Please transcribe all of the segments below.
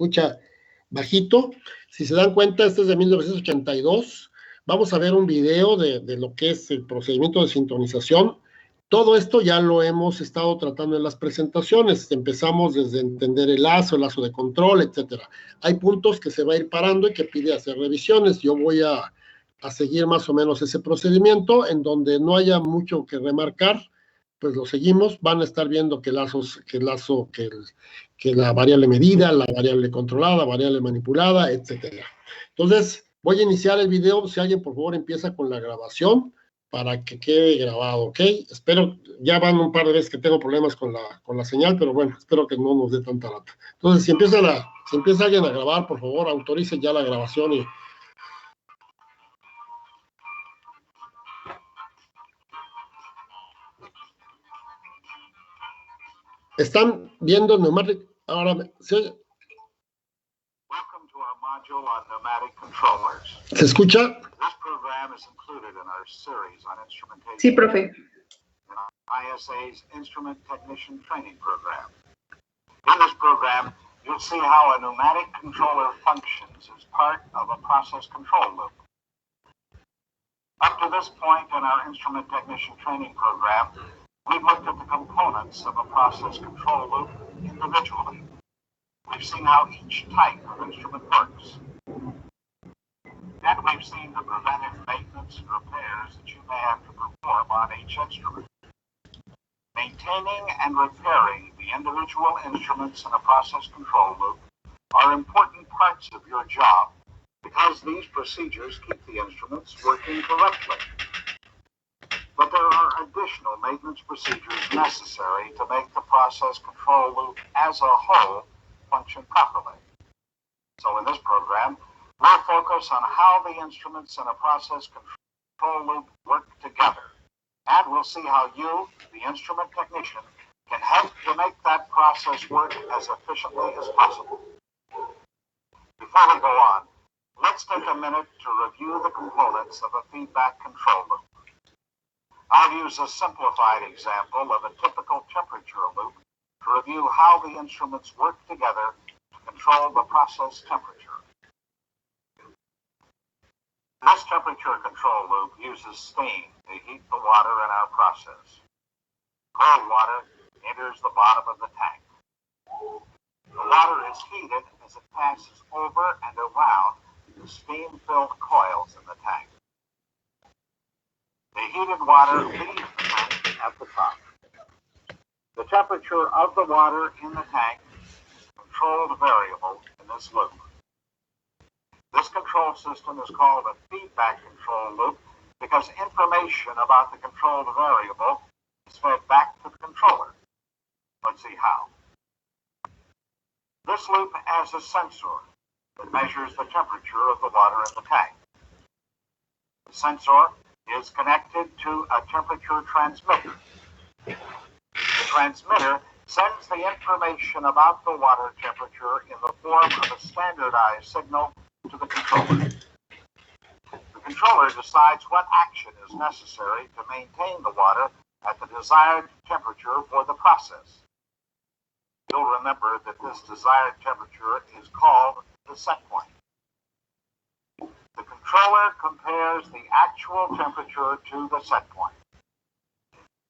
escucha bajito. Si se dan cuenta, este es de 1982. Vamos a ver un video de lo que es el procedimiento de sintonización. Todo esto ya lo hemos estado tratando en las presentaciones. Empezamos desde entender el lazo de control, etcétera. Hay puntos que se va a ir parando y que pide hacer revisiones. Yo voy a seguir más o menos ese procedimiento, en donde no haya mucho que remarcar, pues lo seguimos. Van a estar viendo que la variable medida, la variable controlada, la variable manipulada, etcétera. Entonces, voy a iniciar el video. Si alguien, por favor, empieza con la grabación para que quede grabado, ¿ok? Espero, ya van un par de veces que tengo problemas con la señal, pero bueno, espero que no nos dé tanta lata. Entonces, si empieza alguien a grabar, por favor, autorice ya la grabación y... ¿Están viendo el neumático? Ahora, ¿se escucha? Sí, profe. ISA's Instrument Technician Training Program. In this program, you'll see how a pneumatic controller functions as part of a process control loop. Up to this point in our Instrument Technician Training Program, we've looked at the components of a process control loop individually. We've seen how each type of instrument works. And we've seen the preventive maintenance and repairs that you may have to perform on each instrument. Maintaining and repairing the individual instruments in a process control loop are important parts of your job because these procedures keep the instruments working correctly. But there are additional maintenance procedures necessary to make the process control loop as a whole function properly. So in this program, we'll focus on how the instruments in a process control loop work together. And we'll see how you, the instrument technician, can help to make that process work as efficiently as possible. Before we go on, let's take a minute to review the components of a feedback control loop. I'll use a simplified example of a typical temperature loop to review how the instruments work together to control the process temperature. This temperature control loop uses steam to heat the water in our process. Cold water enters the bottom of the tank. The water is heated as it passes over and around the steam-filled coils in the tank. The heated water leaves the tank at the top. The temperature of the water in the tank is a controlled variable in this loop. This control system is called a feedback control loop because information about the controlled variable is fed back to the controller. Let's see how. This loop has a sensor that measures the temperature of the water in the tank. The sensor is connected to a temperature transmitter. The transmitter sends the information about the water temperature in the form of a standardized signal to the controller. The controller decides what action is necessary to maintain the water at the desired temperature for the process. You'll remember that this desired temperature is called the set point. The controller compares the actual temperature to the set point.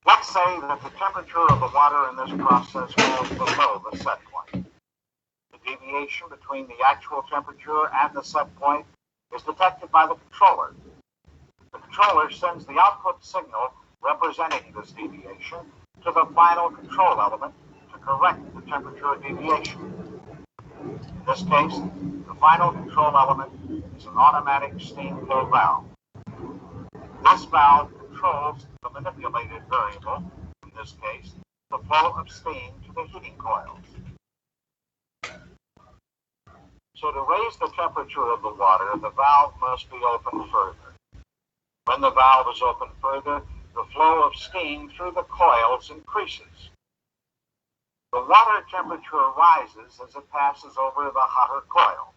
Let's say that the temperature of the water in this process falls below the set point. Deviation between the actual temperature and the set point is detected by the controller. The controller sends the output signal representing this deviation to the final control element to correct the temperature deviation. In this case, the final control element is an automatic steam flow valve. This valve controls the manipulated variable, in this case, the flow of steam to the heating coils. So to raise the temperature of the water, the valve must be opened further. When the valve is opened further, the flow of steam through the coils increases. The water temperature rises as it passes over the hotter coil.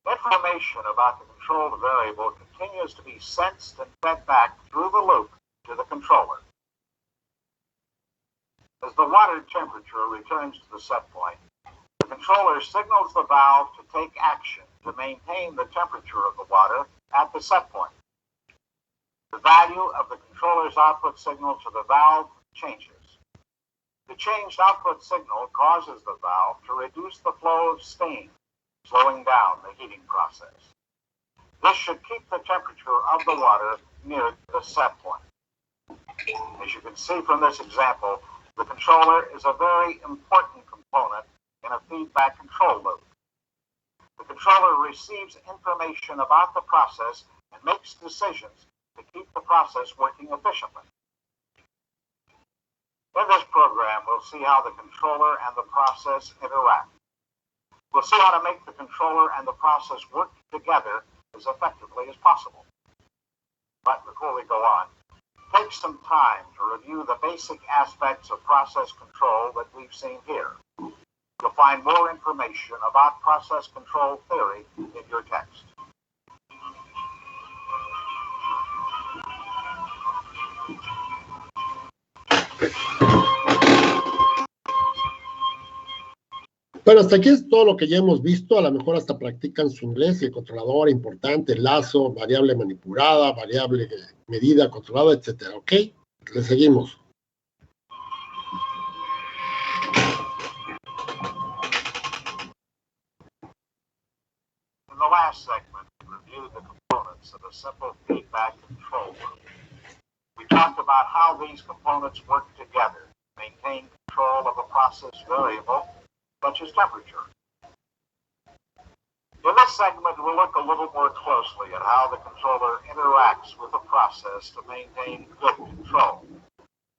Information about the controlled variable continues to be sensed and fed back through the loop to the controller. As the water temperature returns to the set point, the controller signals the valve to take action to maintain the temperature of the water at the set point. The value of the controller's output signal to the valve changes. The changed output signal causes the valve to reduce the flow of steam, slowing down the heating process. This should keep the temperature of the water near the set point. As you can see from this example, the controller is a very important component in a feedback control loop. The controller receives information about the process and makes decisions to keep the process working efficiently. In this program, we'll see how the controller and the process interact. We'll see how to make the controller and the process work together as effectively as possible. But before we go on, take some time to review the basic aspects of process control that we've seen here. You'll find more information about process control theory in your text. Bueno, hasta aquí es todo lo que ya hemos visto. A lo mejor hasta practican su inglés, el controlador importante, el lazo, variable manipulada, variable medida controlada, etcétera. ¿Ok? Le seguimos. In the last segment, we reviewed the components of a simple feedback control loop. We talked about how these components work together to maintain control of a process variable such as temperature. In this segment, we'll look a little more closely at how the controller interacts with the process to maintain good control.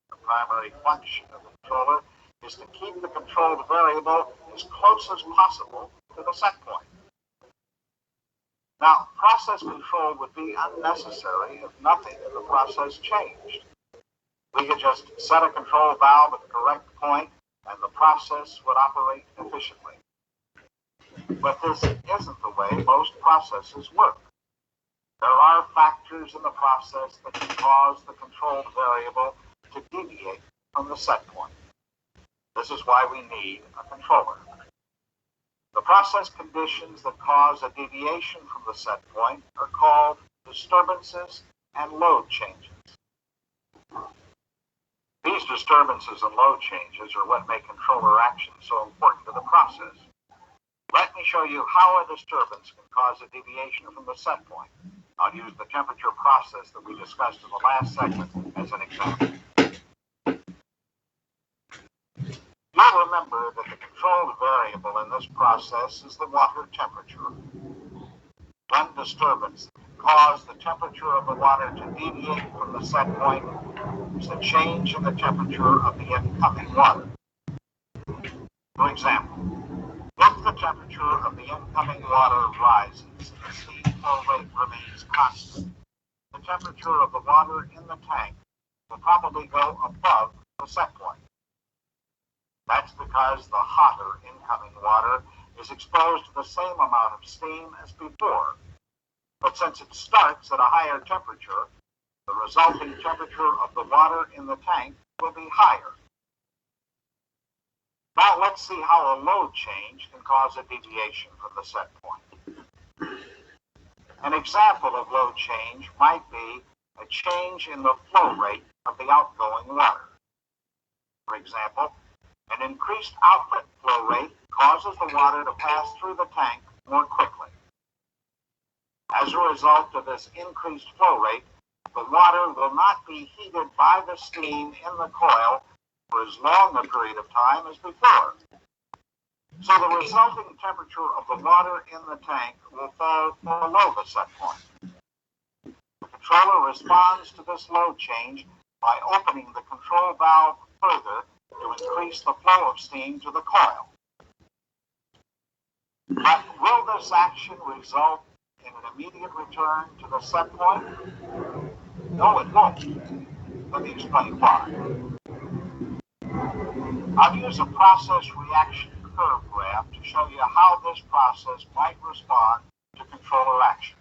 The primary function of the controller is to keep the controlled variable as close as possible to the set point. Now, process control would be unnecessary if nothing in the process changed. We could just set a control valve at the correct point and the process would operate efficiently. But this isn't the way most processes work. There are factors in the process that can cause the controlled variable to deviate from the set point. This is why we need a controller. The process conditions that cause a deviation from the set point are called disturbances and load changes. These disturbances and load changes are what make controller action so important to the process. Let me show you how a disturbance can cause a deviation from the set point. I'll use the temperature process that we discussed in the last segment as an example. You'll remember that the controlled variable in this process is the water temperature. One disturbance that can cause the temperature of the water to deviate from the set point is the change in the temperature of the incoming water. For example, if the temperature of the incoming water rises and the steam flow rate remains constant, the temperature of the water in the tank will probably go above the set point. That's because the hotter incoming water is exposed to the same amount of steam as before. But since it starts at a higher temperature, the resulting temperature of the water in the tank will be higher. Now let's see how a load change can cause a deviation from the set point. An example of load change might be a change in the flow rate of the outgoing water. For example, an increased outlet flow rate causes the water to pass through the tank more quickly. As a result of this increased flow rate, the water will not be heated by the steam in the coil for as long a period of time as before. So the resulting temperature of the water in the tank will fall below the set point. The controller responds to this load change by opening the control valve further to increase the flow of steam to the coil. But will this action result in an immediate return to the set point? No, it won't. Let me explain why. I'll use a process reaction curve graph to show you how this process might respond to controller action.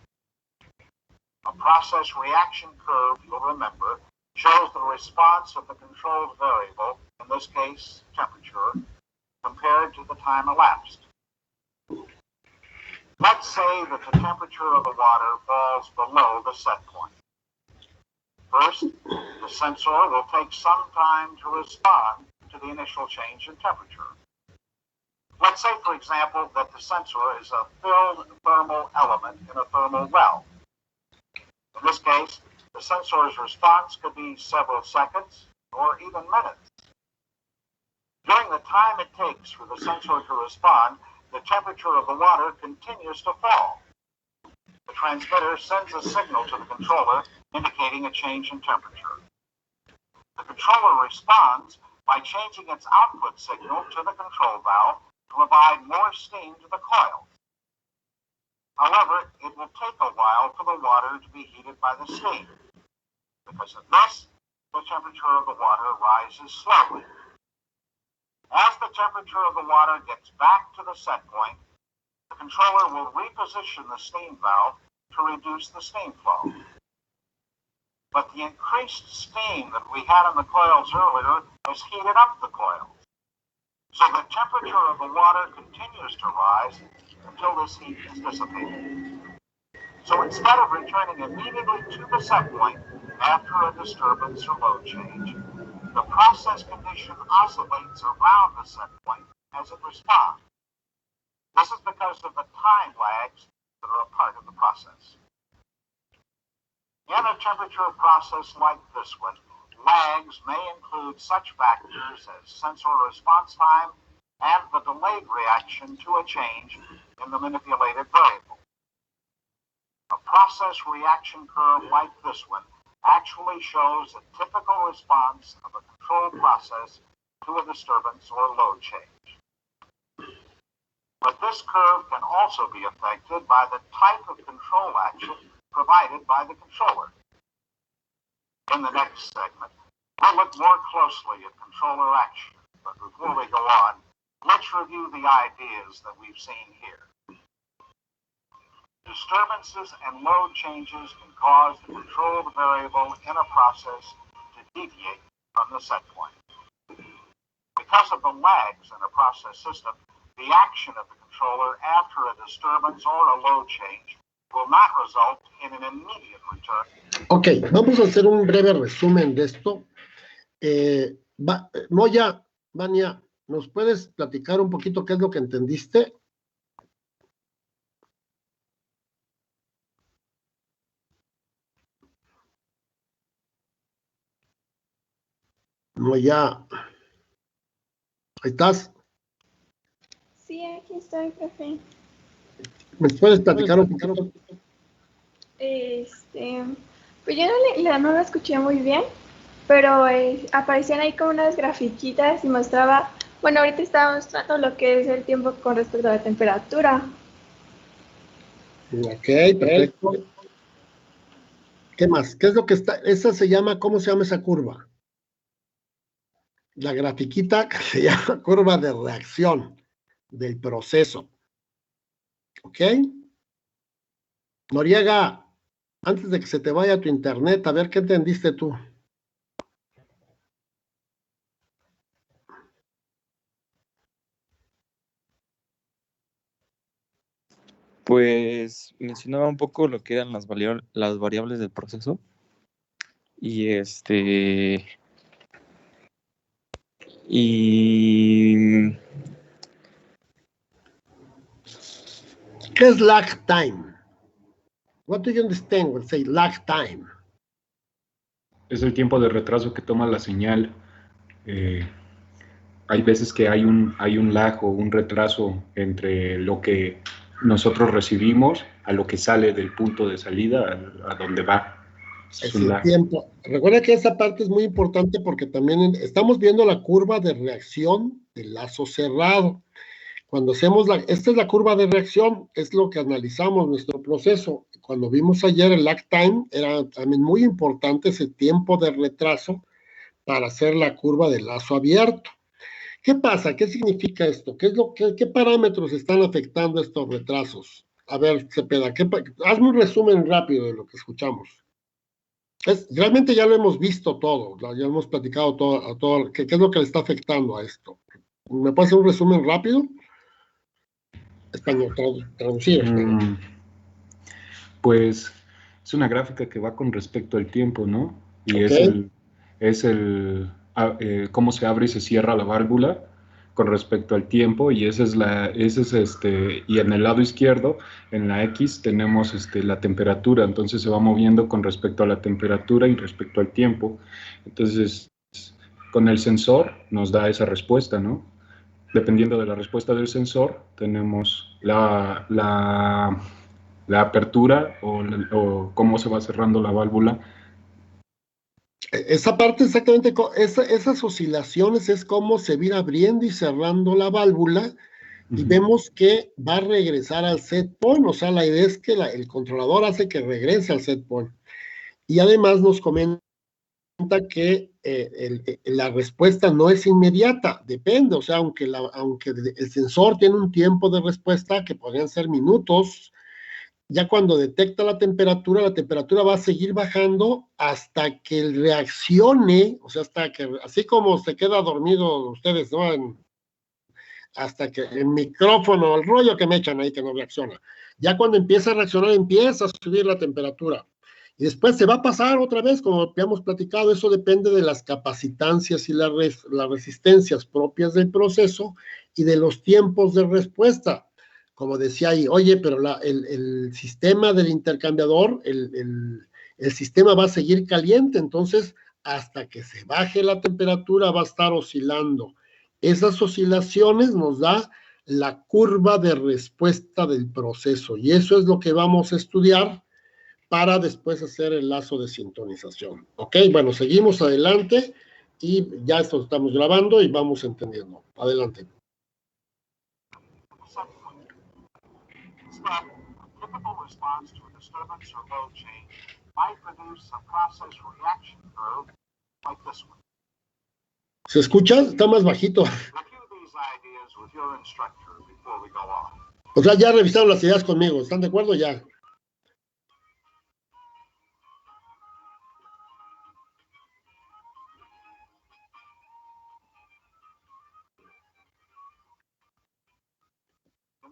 A process reaction curve, you'll remember, shows the response of the controlled variable, in this case temperature, to compared to the time elapsed. Let's say that the temperature of the water falls below the set point. First, the sensor will take some time to respond to the initial change in temperature. Let's say, for example, that the sensor is a filled thermal element in a thermal well. In this case, the sensor's response could be several seconds or even minutes. During the time it takes for the sensor to respond, the temperature of the water continues to fall. The transmitter sends a signal to the controller indicating a change in temperature. The controller responds by changing its output signal to the control valve to provide more steam to the coils. However, it will take a while for the water to be heated by the steam. Because of this, the temperature of the water rises slowly. As the temperature of the water gets back to the set point, the controller will reposition the steam valve to reduce the steam flow. But the increased steam that we had in the coils earlier has heated up the coils. So the temperature of the water continues to rise until this heat is dissipated. So instead of returning immediately to the set point after a disturbance or load change, the process condition oscillates around the set point as it responds. This is because of the time lags that are a part of the process. In a temperature process like this one, lags may include such factors as sensor response time and the delayed reaction to a change in the manipulated variable. A process reaction curve like this one actually shows a typical response of a control process to a disturbance or load change. But this curve can also be affected by the type of control action provided by the controller. In the next segment, we'll look more closely at controller action. But before we go on, let's review the ideas that we've seen here. Disturbances and load changes can cause the controlled variable in a process to deviate from the set point. Because of the lags in a process system, the action of the controller after a disturbance or a load change will not result in an immediate return. Ok, vamos a hacer un breve resumen de esto. Moya, Vania, ¿nos puedes platicar un poquito qué es lo que entendiste? Moya, ¿ahí estás? Sí, aquí estoy, profe. ¿Me puedes platicar un poquito? Pues yo no lo escuché muy bien, pero aparecían ahí como unas grafiquitas y mostraba, bueno, ahorita estaba mostrando lo que es el tiempo con respecto a la temperatura. Ok, perfecto. ¿Qué más? ¿Qué es lo que está? Esa se llama, ¿cómo se llama esa curva? La grafiquita que se llama curva de reacción del proceso. ¿Ok? Noriega, antes de que se te vaya tu internet, a ver qué entendiste tú. Pues mencionaba un poco lo que eran las variables del proceso. Y ¿Qué es lag time? What do you understand when say lag time? Es el tiempo de retraso que toma la señal. Hay veces que hay un lag o un retraso entre lo que nosotros recibimos a lo que sale del punto de salida a donde va. Es el tiempo. Recuerda que esa parte es muy importante porque también estamos viendo la curva de reacción del lazo cerrado. Cuando hacemos esta es la curva de reacción, es lo que analizamos nuestro proceso. Cuando vimos ayer el lag time, era también muy importante ese tiempo de retraso para hacer la curva del lazo abierto. ¿Qué pasa? ¿Qué significa esto? ¿Qué parámetros están afectando estos retrasos? A ver, Cepeda, hazme un resumen rápido de lo que escuchamos. Realmente ya lo hemos visto todo, ya hemos platicado todo, ¿qué es lo que le está afectando a esto? ¿Me puede hacer un resumen rápido? Español, traducido. Pues es una gráfica que va con respecto al tiempo, ¿no? Y Okay. es el cómo se abre y se cierra la válvula con respecto al tiempo, y y en el lado izquierdo, en la X, tenemos la temperatura. Entonces se va moviendo con respecto a la temperatura y respecto al tiempo. Entonces, con el sensor nos da esa respuesta, ¿no? Dependiendo de la respuesta del sensor, tenemos la apertura o cómo se va cerrando la válvula. Esa parte exactamente, esas oscilaciones es cómo se viene abriendo y cerrando la válvula, y vemos que va a regresar al set point. O sea, la idea es que el controlador hace que regrese al set point. Y además nos comenta que la respuesta no es inmediata, depende. O sea, aunque el sensor tiene un tiempo de respuesta que podrían ser minutos, ya cuando detecta la temperatura va a seguir bajando hasta que reaccione. O sea, hasta que, así como se queda dormido ustedes, ¿no? Hasta que el micrófono, el rollo que me echan ahí que no reacciona. Ya cuando empieza a reaccionar, empieza a subir la temperatura. Y después se va a pasar otra vez, como habíamos platicado. Eso depende de las capacitancias y las resistencias propias del proceso y de los tiempos de respuesta. Como decía ahí, oye, pero el sistema del intercambiador, el sistema va a seguir caliente. Entonces, hasta que se baje la temperatura va a estar oscilando. Esas oscilaciones nos da la curva de respuesta del proceso, y eso es lo que vamos a estudiar para después hacer el lazo de sintonización. Ok, bueno, seguimos adelante y ya esto lo estamos grabando y vamos entendiendo. Adelante. Typical response to a disturbance or load change might produce a process reaction curve like this one. ¿Se escucha? Está más bajito. Review these ideas with your instructor before we go on. O sea, ya revisaron las ideas conmigo. ¿Están de acuerdo? Ya. In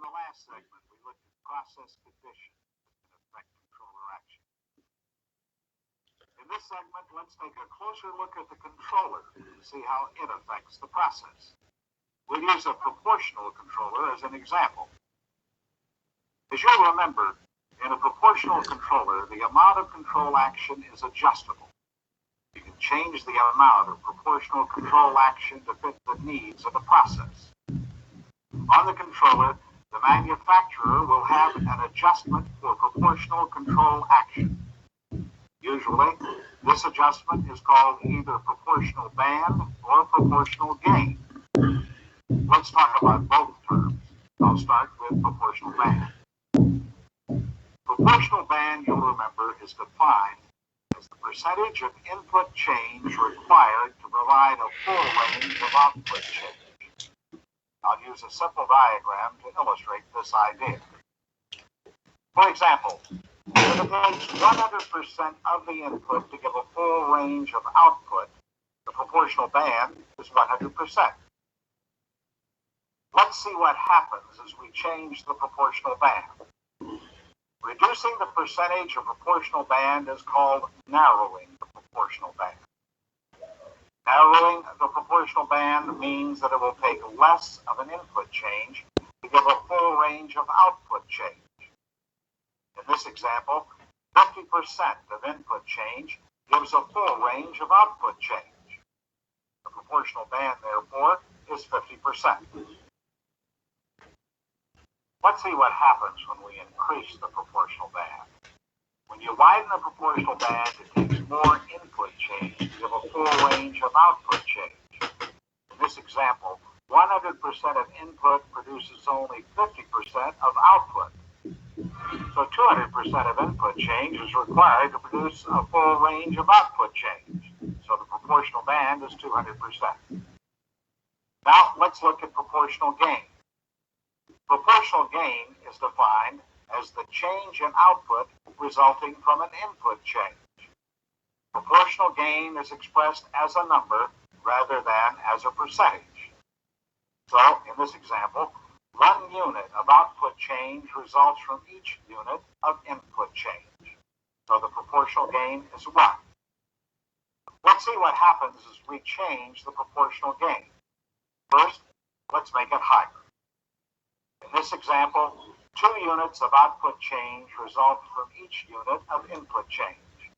the last segment, we looked at process conditions that can affect controller action. In this segment, let's take a closer look at the controller to see how it affects the process. We'll use a proportional controller as an example. As you'll remember, in a proportional controller, the amount of control action is adjustable. You can change the amount of proportional control action to fit the needs of the process. On the controller, the manufacturer will have an adjustment for proportional control action. Usually, this adjustment is called either proportional band or proportional gain. Let's talk about both terms. I'll start with proportional band. Proportional band, you'll remember, is defined as the percentage of input change required to provide a full range of output change. I'll use a simple diagram to illustrate this idea. For example, if it takes 100% of the input to give a full range of output, the proportional band is 100%. Let's see what happens as we change the proportional band. Reducing the percentage of proportional band is called narrowing the proportional band. Narrowing the proportional band means that it will take less of an input change to give a full range of output change. In this example, 50% of input change gives a full range of output change. The proportional band, therefore, is 50%. Let's see what happens when we increase the proportional band. When you widen the proportional band, it takes more input change to give a full range of output change. In this example, 100% of input produces only 50% of output. So 200% of input change is required to produce a full range of output change. So the proportional band is 200%. Now let's look at proportional gain. Proportional gain is defined as the change in output resulting from an input change. Proportional gain is expressed as a number rather than as a percentage. So, in this example, 1 unit of output change results from each unit of input change. So the proportional gain is 1. Let's see what happens as we change the proportional gain. First, let's make it higher. In this example, 2 units of output change result from each unit of input change.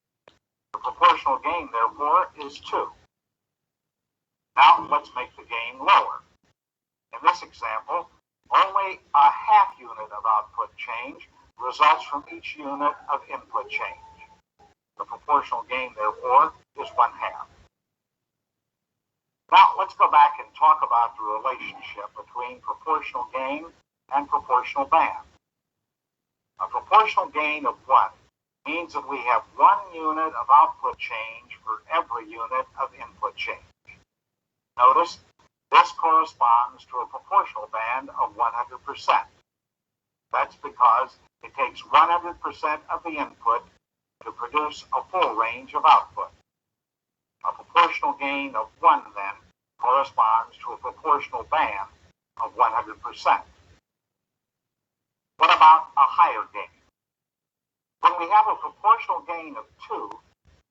The proportional gain, therefore, is 2. Now, let's make the gain lower. In this example, only a half unit of output change results from each unit of input change. The proportional gain, therefore, is 1/2. Now, let's go back and talk about the relationship between proportional gain and proportional band. A proportional gain of 1 means that we have 1 unit of output change for every unit of input change. Notice, this corresponds to a proportional band of 100%. That's because it takes 100% of the input to produce a full range of output. A proportional gain of 1, then, corresponds to a proportional band of 100%. What about a higher gain? When we have a proportional gain of 2,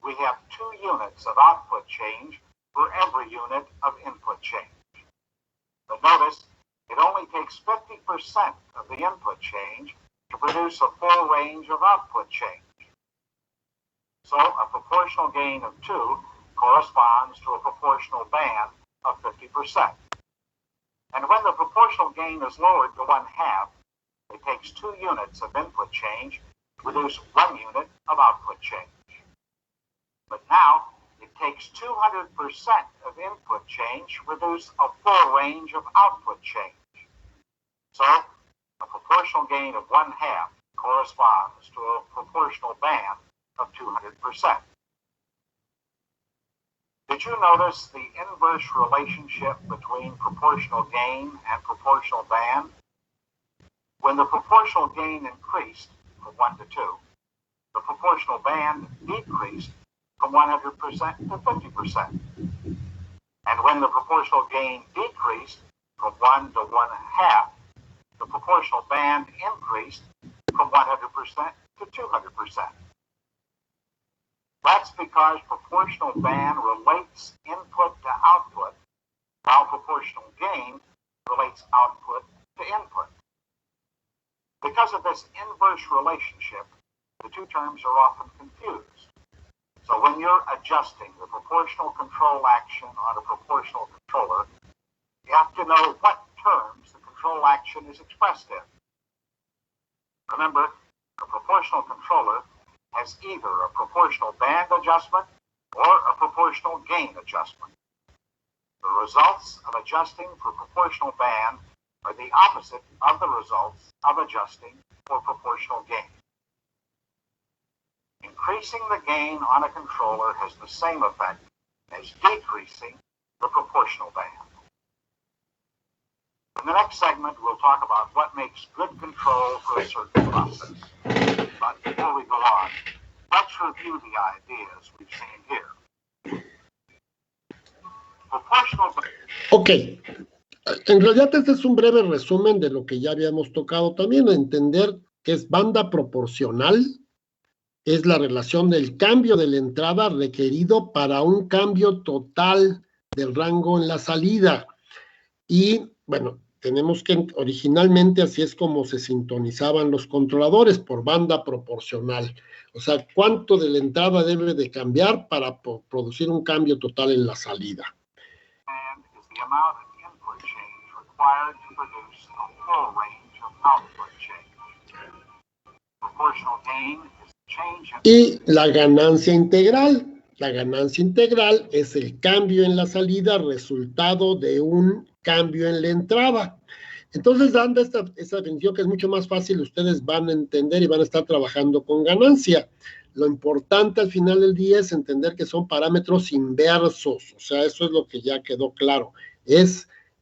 we have 2 units of output change for every unit of input change. But notice, it only takes 50% of the input change to produce a full range of output change. So a proportional gain of 2 corresponds to a proportional band of 50%. And when the proportional gain is lowered to 1/2, it takes 2 units of input change to produce 1 unit of output change. But now, it takes 200% of input change to produce a full range of output change. So, a proportional gain of 1/2 corresponds to a proportional band of 200%. Did you notice the inverse relationship between proportional gain and proportional band? When the proportional gain increased from 1 to 2, the proportional band decreased from 100% to 50%. And when the proportional gain decreased from 1 to 1/2, the proportional band increased from 100% to 200%. That's because proportional band relates input to output, while proportional gain relates output to input. Because of this inverse relationship, the two terms are often confused. So when you're adjusting the proportional control action on a proportional controller, you have to know what terms the control action is expressed in. Remember, a proportional controller has either a proportional band adjustment or a proportional gain adjustment. The results of adjusting for proportional band are the opposite of the results of adjusting for proportional gain. Increasing the gain on a controller has the same effect as decreasing the proportional band. In the next segment, we'll talk about what makes good control for a certain process. But before we go on, let's review the ideas we've seen here. Proportional. Ok. En realidad este es un breve resumen de lo que ya habíamos tocado también, entender que es banda proporcional, es la relación del cambio de la entrada requerido para un cambio total del rango en la salida. Y, bueno, tenemos que, originalmente así es como se sintonizaban los controladores, por banda proporcional. O sea, cuánto de la entrada debe de cambiar para producir un cambio total en la salida. Y la ganancia integral. La ganancia integral es el cambio en la salida resultado de un cambio en la entrada. Entonces, dando esta definición que es mucho más fácil, ustedes van a entender y van a estar trabajando con ganancia. Lo importante al final del día es entender que son parámetros inversos. O sea, eso es lo que ya quedó claro.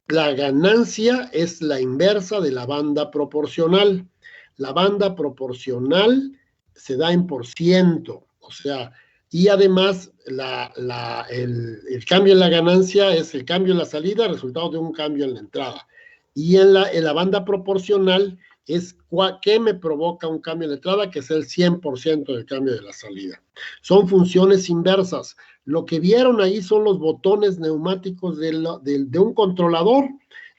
La ganancia es la inversa de la banda proporcional. La banda proporcional se da en %. O sea, y además el cambio en la ganancia es el cambio en la salida, resultado de un cambio en la entrada. Y en la banda proporcional es qué me provoca un cambio en la entrada, que es el 100% del cambio de la salida. Son funciones inversas. Lo que vieron ahí son los botones neumáticos de un controlador.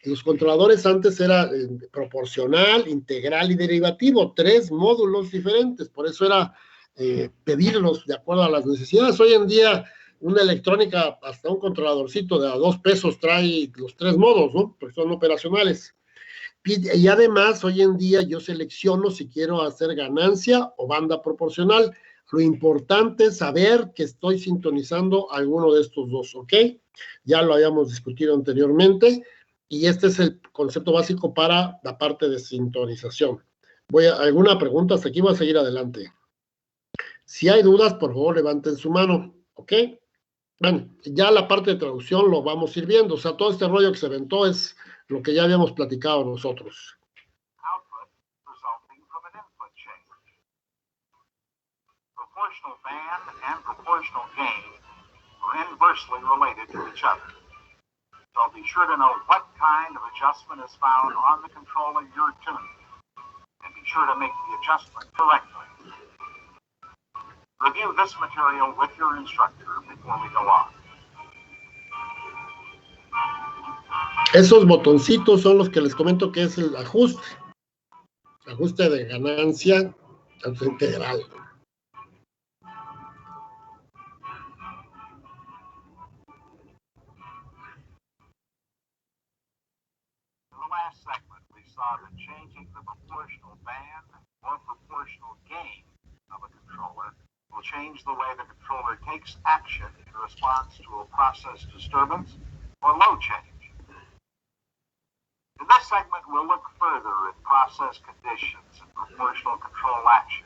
Los controladores antes era proporcional, integral y derivativo, 3 módulos diferentes, por eso era pedirlos de acuerdo a las necesidades. Hoy en día una electrónica, hasta un controladorcito de a 2 pesos trae los 3 modos, ¿no? Porque son operacionales. Y además, hoy en día yo selecciono si quiero hacer ganancia o banda proporcional. Lo importante es saber que estoy sintonizando alguno de estos dos, ¿ok? Ya lo habíamos discutido anteriormente y este es el concepto básico para la parte de sintonización. ¿Alguna pregunta? Hasta aquí voy a seguir adelante. Si hay dudas, por favor, levanten su mano, ¿ok? Bueno, ya la parte de traducción lo vamos a ir viendo. O sea, todo este rollo que se aventó es lo que ya habíamos platicado nosotros. Output resulting from an input change. Proportional band and proportional gain are inversely related to each other. So be sure to know what kind of adjustment is found on the controller you're tuning, and be sure to make the adjustment correctly. Review this material with your instructor before we go on. Esos botoncitos son los que les comento que es el ajuste de ganancia integral. In the last segment, we saw that changing the proportional band or proportional gain of a controller will change the way the controller takes action in response to a process disturbance or load change. In this segment, we'll look further at process conditions and proportional control action.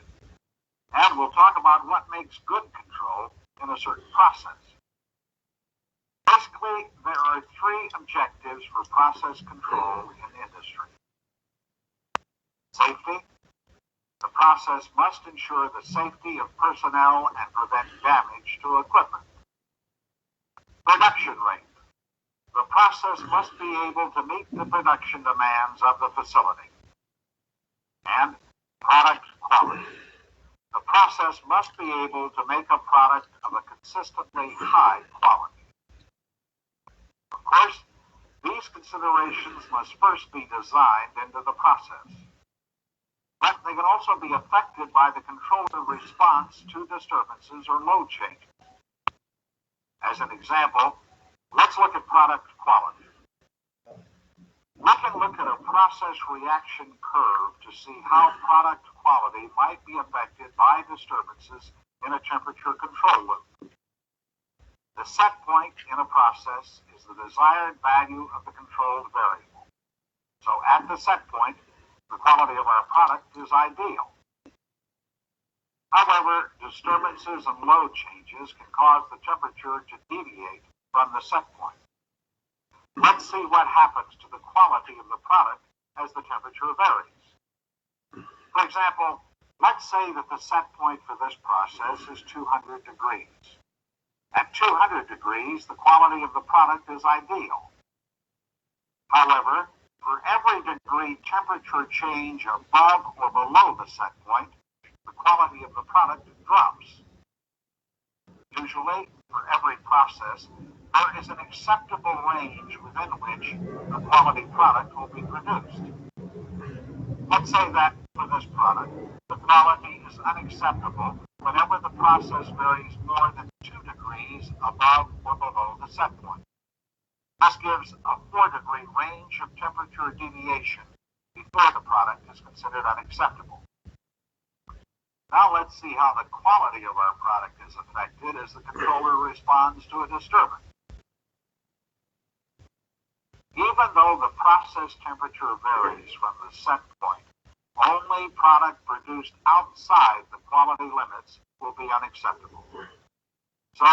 And we'll talk about what makes good control in a certain process. Basically, there are 3 objectives for process control in industry. Safety. The process must ensure the safety of personnel and prevent damage to equipment. Production rate. The process must be able to meet the production demands of the facility. And product quality. The process must be able to make a product of a consistently high quality. Of course, these considerations must first be designed into the process. But they can also be affected by the controller response to disturbances or load changes. As an example, let's look at product quality. We can look at a process reaction curve to see how product quality might be affected by disturbances in a temperature control loop. The set point in a process is the desired value of the controlled variable. So at the set point, the quality of our product is ideal. However, disturbances and load changes can cause the temperature to deviate from the set point. Let's see what happens to the quality of the product as the temperature varies. For example, let's say that the set point for this process is 200 degrees. At 200 degrees, the quality of the product is ideal. However, for every degree temperature change above or below the set point, the quality of the product drops. Usually, for every process, there is an acceptable range within which the quality product will be produced. Let's say that for this product, the quality is unacceptable whenever the process varies more than 2 degrees above or below the set point. This gives a 4-degree range of temperature deviation before the product is considered unacceptable. Now let's see how the quality of our product is affected as the controller responds to a disturbance. Even though the process temperature varies from the set point, only product produced outside the quality limits will be unacceptable. So,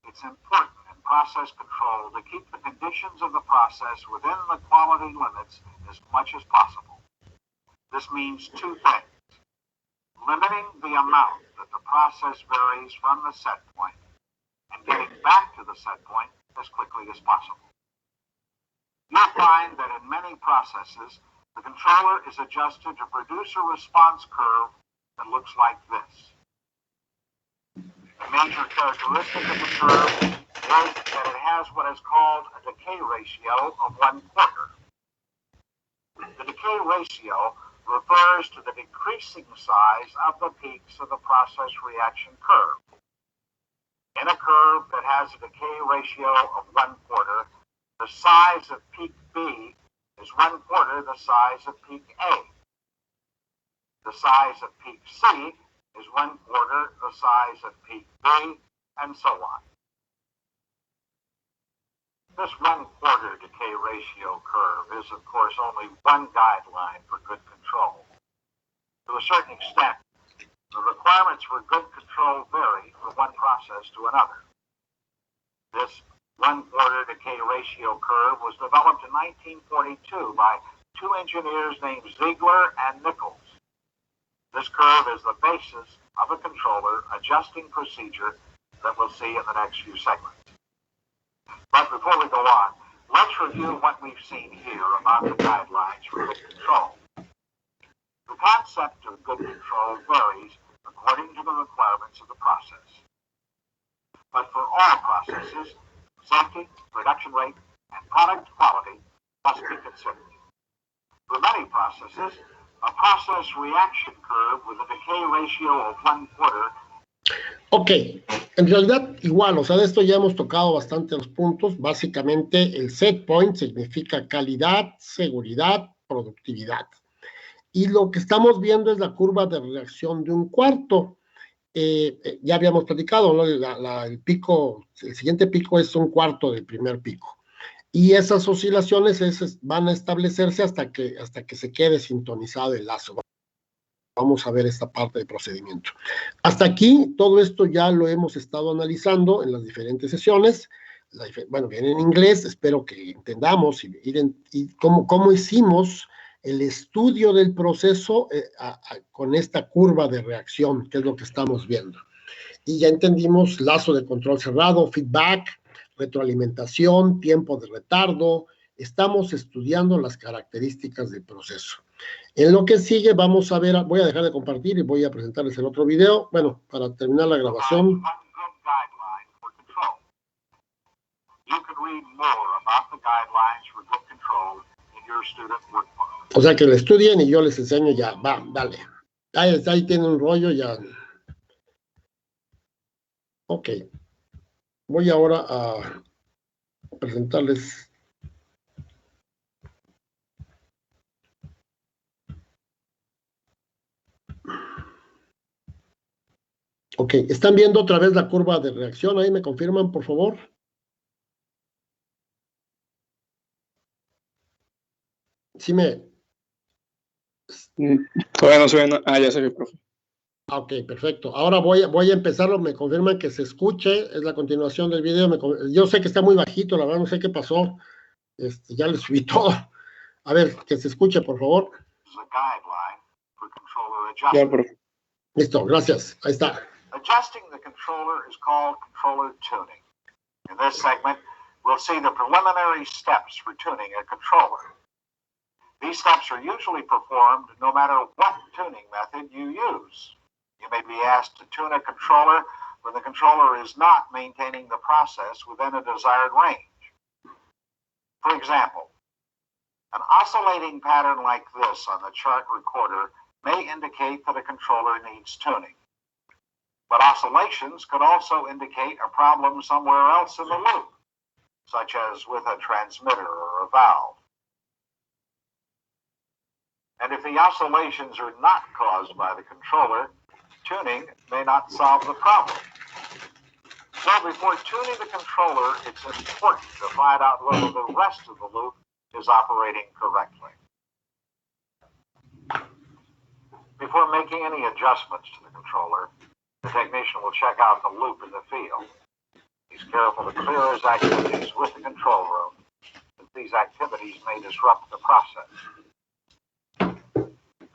it's important in process control to keep the conditions of the process within the quality limits as much as possible. This means 2 things. limiting the amount that the process varies from the set point and getting back to the set point as quickly as possible. You'll find that in many processes, the controller is adjusted to produce a response curve that looks like this. A major characteristic of the curve is that it has what is called a decay ratio of 1/4. The decay ratio refers to the decreasing size of the peaks of the process reaction curve. In a curve that has a decay ratio of 1/4, the size of peak B is 1/4 the size of peak A. The size of peak C is 1/4 the size of peak B, and so on. This 1/4 decay ratio curve is, of course, only one guideline for good control. To a certain extent, the requirements for good control vary from one process to another. This 1/4 decay ratio curve was developed in 1942 by two engineers named Ziegler and Nichols. This curve is the basis of a controller adjusting procedure that we'll see in the next few segments. But before we go on, let's review what we've seen here about the guidelines for good control. The concept of good control varies according to the requirements of the process. But for all processes, safety, production rate, and product quality must be considered. For many processes, a process reaction curve with a decay ratio of 1/4. Ok, en realidad igual, o sea, de esto ya hemos tocado bastante los puntos. Básicamente el set point significa calidad, seguridad, productividad. Y lo que estamos viendo es la curva de reacción de 1/4. Ya habíamos platicado, ¿no? El pico, el siguiente pico es 1/4 del primer pico. Y esas oscilaciones van a establecerse hasta que se quede sintonizado el lazo. Vamos a ver esta parte del procedimiento. Hasta aquí, todo esto ya lo hemos estado analizando en las diferentes sesiones. Bueno, viene en inglés, espero que entendamos y cómo hicimos el estudio del proceso con esta curva de reacción, que es lo que estamos viendo. Y ya entendimos lazo de control cerrado, feedback, retroalimentación, tiempo de retardo. Estamos estudiando las características del proceso. En lo que sigue vamos a ver, voy a dejar de compartir y voy a presentarles el otro video, bueno, para terminar la grabación. O sea, que lo estudien y yo les enseño ya, va, dale. Ahí tiene un rollo ya. Ok. Voy ahora a presentarles. Ok, ¿están viendo otra vez la curva de reacción? Ahí me confirman, por favor. Sí Todavía no se ve. Ya se ve, profe. Ok, perfecto. Ahora voy a empezarlo. Me confirman que se escuche. Es la continuación del video. Yo sé que está muy bajito, la verdad no sé qué pasó. Ya le subí todo. A ver, que se escuche, por favor. Ya, profe. Listo, gracias. Ahí está. Adjusting the controller is called controller tuning. In this segment, we'll see the preliminary steps for tuning a controller. These steps are usually performed no matter what tuning method you use. You may be asked to tune a controller when the controller is not maintaining the process within a desired range. For example, an oscillating pattern like this on the chart recorder may indicate that a controller needs tuning. But oscillations could also indicate a problem somewhere else in the loop, such as with a transmitter or a valve. And if the oscillations are not caused by the controller, tuning may not solve the problem. So before tuning the controller, it's important to find out whether the rest of the loop is operating correctly. Before making any adjustments to the controller, the technician will check out the loop in the field. He's careful to clear his activities with the control room, as these activities may disrupt the process.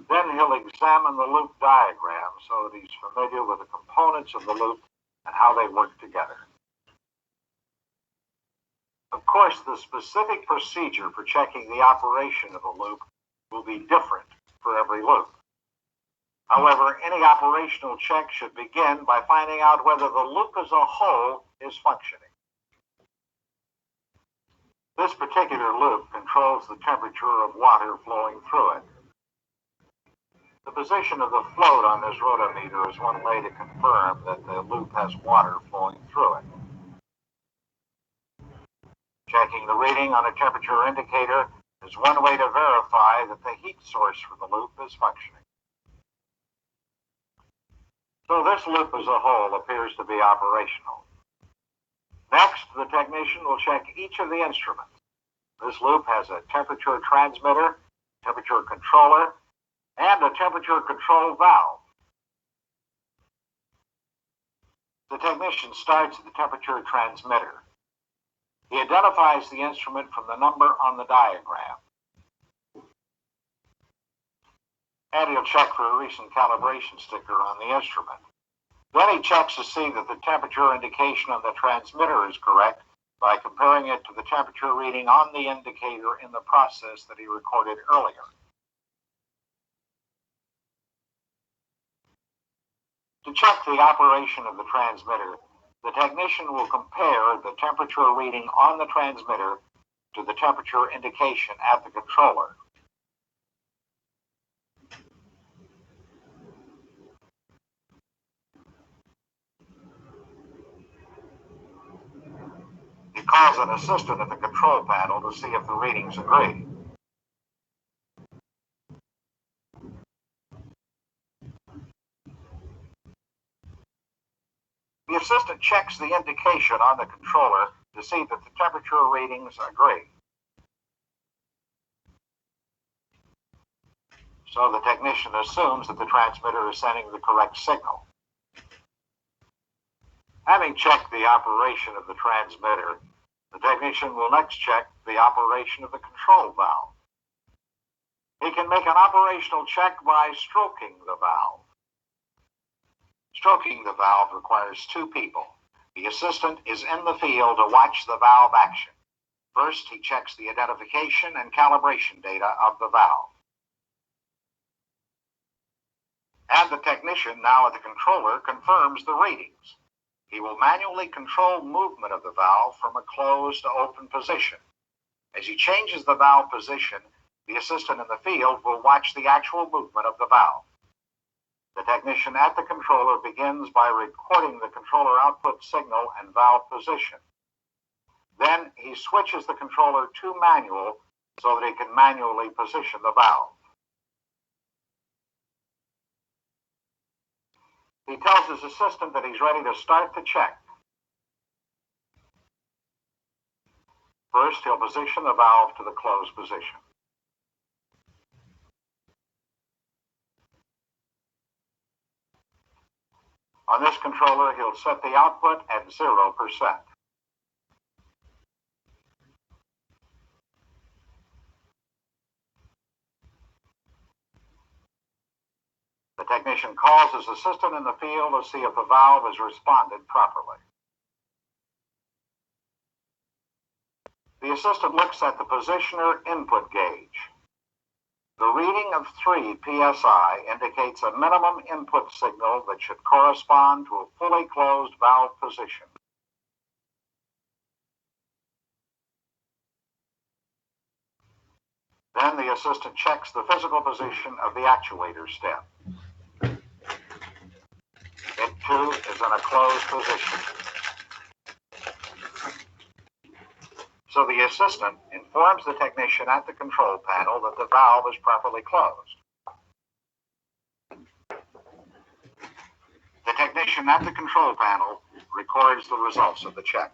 Then he'll examine the loop diagram so that he's familiar with the components of the loop and how they work together. Of course, the specific procedure for checking the operation of a loop will be different for every loop. However, any operational check should begin by finding out whether the loop as a whole is functioning. This particular loop controls the temperature of water flowing through it. The position of the float on this rotometer is one way to confirm that the loop has water flowing through it. Checking the reading on a temperature indicator is one way to verify that the heat source for the loop is functioning. So this loop as a whole appears to be operational. Next, the technician will check each of the instruments. This loop has a temperature transmitter, temperature controller, and a temperature control valve. The technician starts at the temperature transmitter. He identifies the instrument from the number on the diagram. And he'll check for a recent calibration sticker on the instrument. Then he checks to see that the temperature indication on the transmitter is correct by comparing it to the temperature reading on the indicator in the process that he recorded earlier. To check the operation of the transmitter, the technician will compare the temperature reading on the transmitter to the temperature indication at the controller. He calls an assistant at the control panel to see if the readings agree. The assistant checks the indication on the controller to see that the temperature readings agree. So the technician assumes that the transmitter is sending the correct signal. Having checked the operation of the transmitter, the technician will next check the operation of the control valve. He can make an operational check by stroking the valve. Stroking the valve requires two people. The assistant is in the field to watch the valve action. First, he checks the identification and calibration data of the valve. And the technician, now at the controller, confirms the readings. He will manually control movement of the valve from a closed to open position. As he changes the valve position, the assistant in the field will watch the actual movement of the valve. The technician at the controller begins by recording the controller output signal and valve position. Then he switches the controller to manual so that he can manually position the valve. He tells his assistant that he's ready to start the check. First, he'll position the valve to the closed position. On this controller, he'll set the output at 0%. The technician calls his assistant in the field to see if the valve has responded properly. The assistant looks at the positioner input gauge. The reading of 3 psi indicates a minimum input signal that should correspond to a fully closed valve position. Then the assistant checks the physical position of the actuator step. It too is in a closed position. So the assistant informs the technician at the control panel that the valve is properly closed. The technician at the control panel records the results of the check.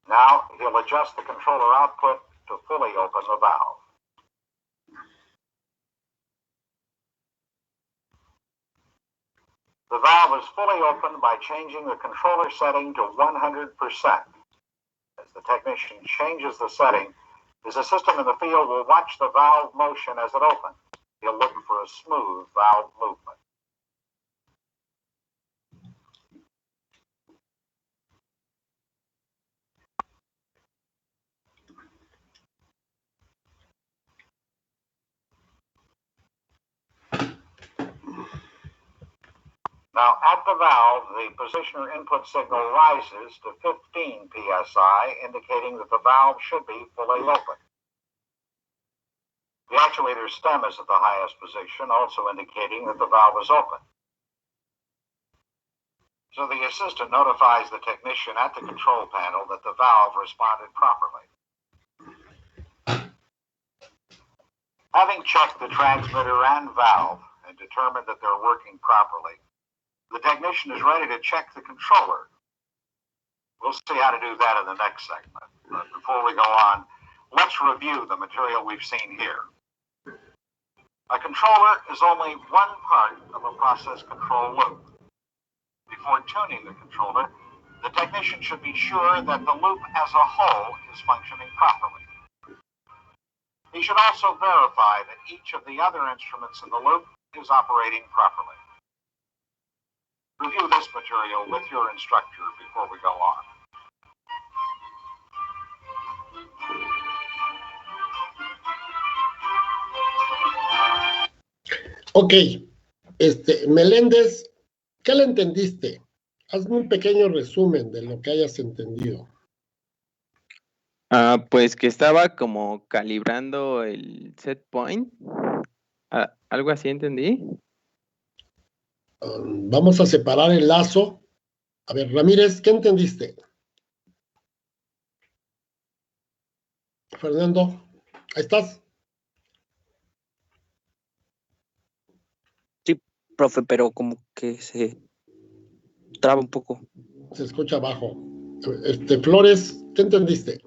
Now he'll adjust the controller output to fully open the valve. The valve is fully opened by changing the controller setting to 100%. As the technician changes the setting, his assistant in the field will watch the valve motion as it opens. He'll look for a smooth valve movement. Now, at the valve, the positioner input signal rises to 15 psi, indicating that the valve should be fully open. The actuator stem is at the highest position, also indicating that the valve is open. So the assistant notifies the technician at the control panel that the valve responded properly. Having checked the transmitter and valve and determined that they're working properly, the technician is ready to check the controller. We'll see how to do that in the next segment. But before we go on, let's review the material we've seen here. A controller is only one part of a process control loop. Before tuning the controller, the technician should be sure that the loop as a whole is functioning properly. He should also verify that each of the other instruments in the loop is operating properly. Review this material with your instructor before we go on. Ok, Meléndez, ¿qué le entendiste? Hazme un pequeño resumen de lo que hayas entendido. Pues que estaba como calibrando el set point. Algo así entendí. Vamos a separar el lazo. A ver, Ramírez, ¿qué entendiste? Fernando, ¿ahí estás? Sí, profe, pero como que se traba un poco. Se escucha bajo. Flores, ¿qué entendiste?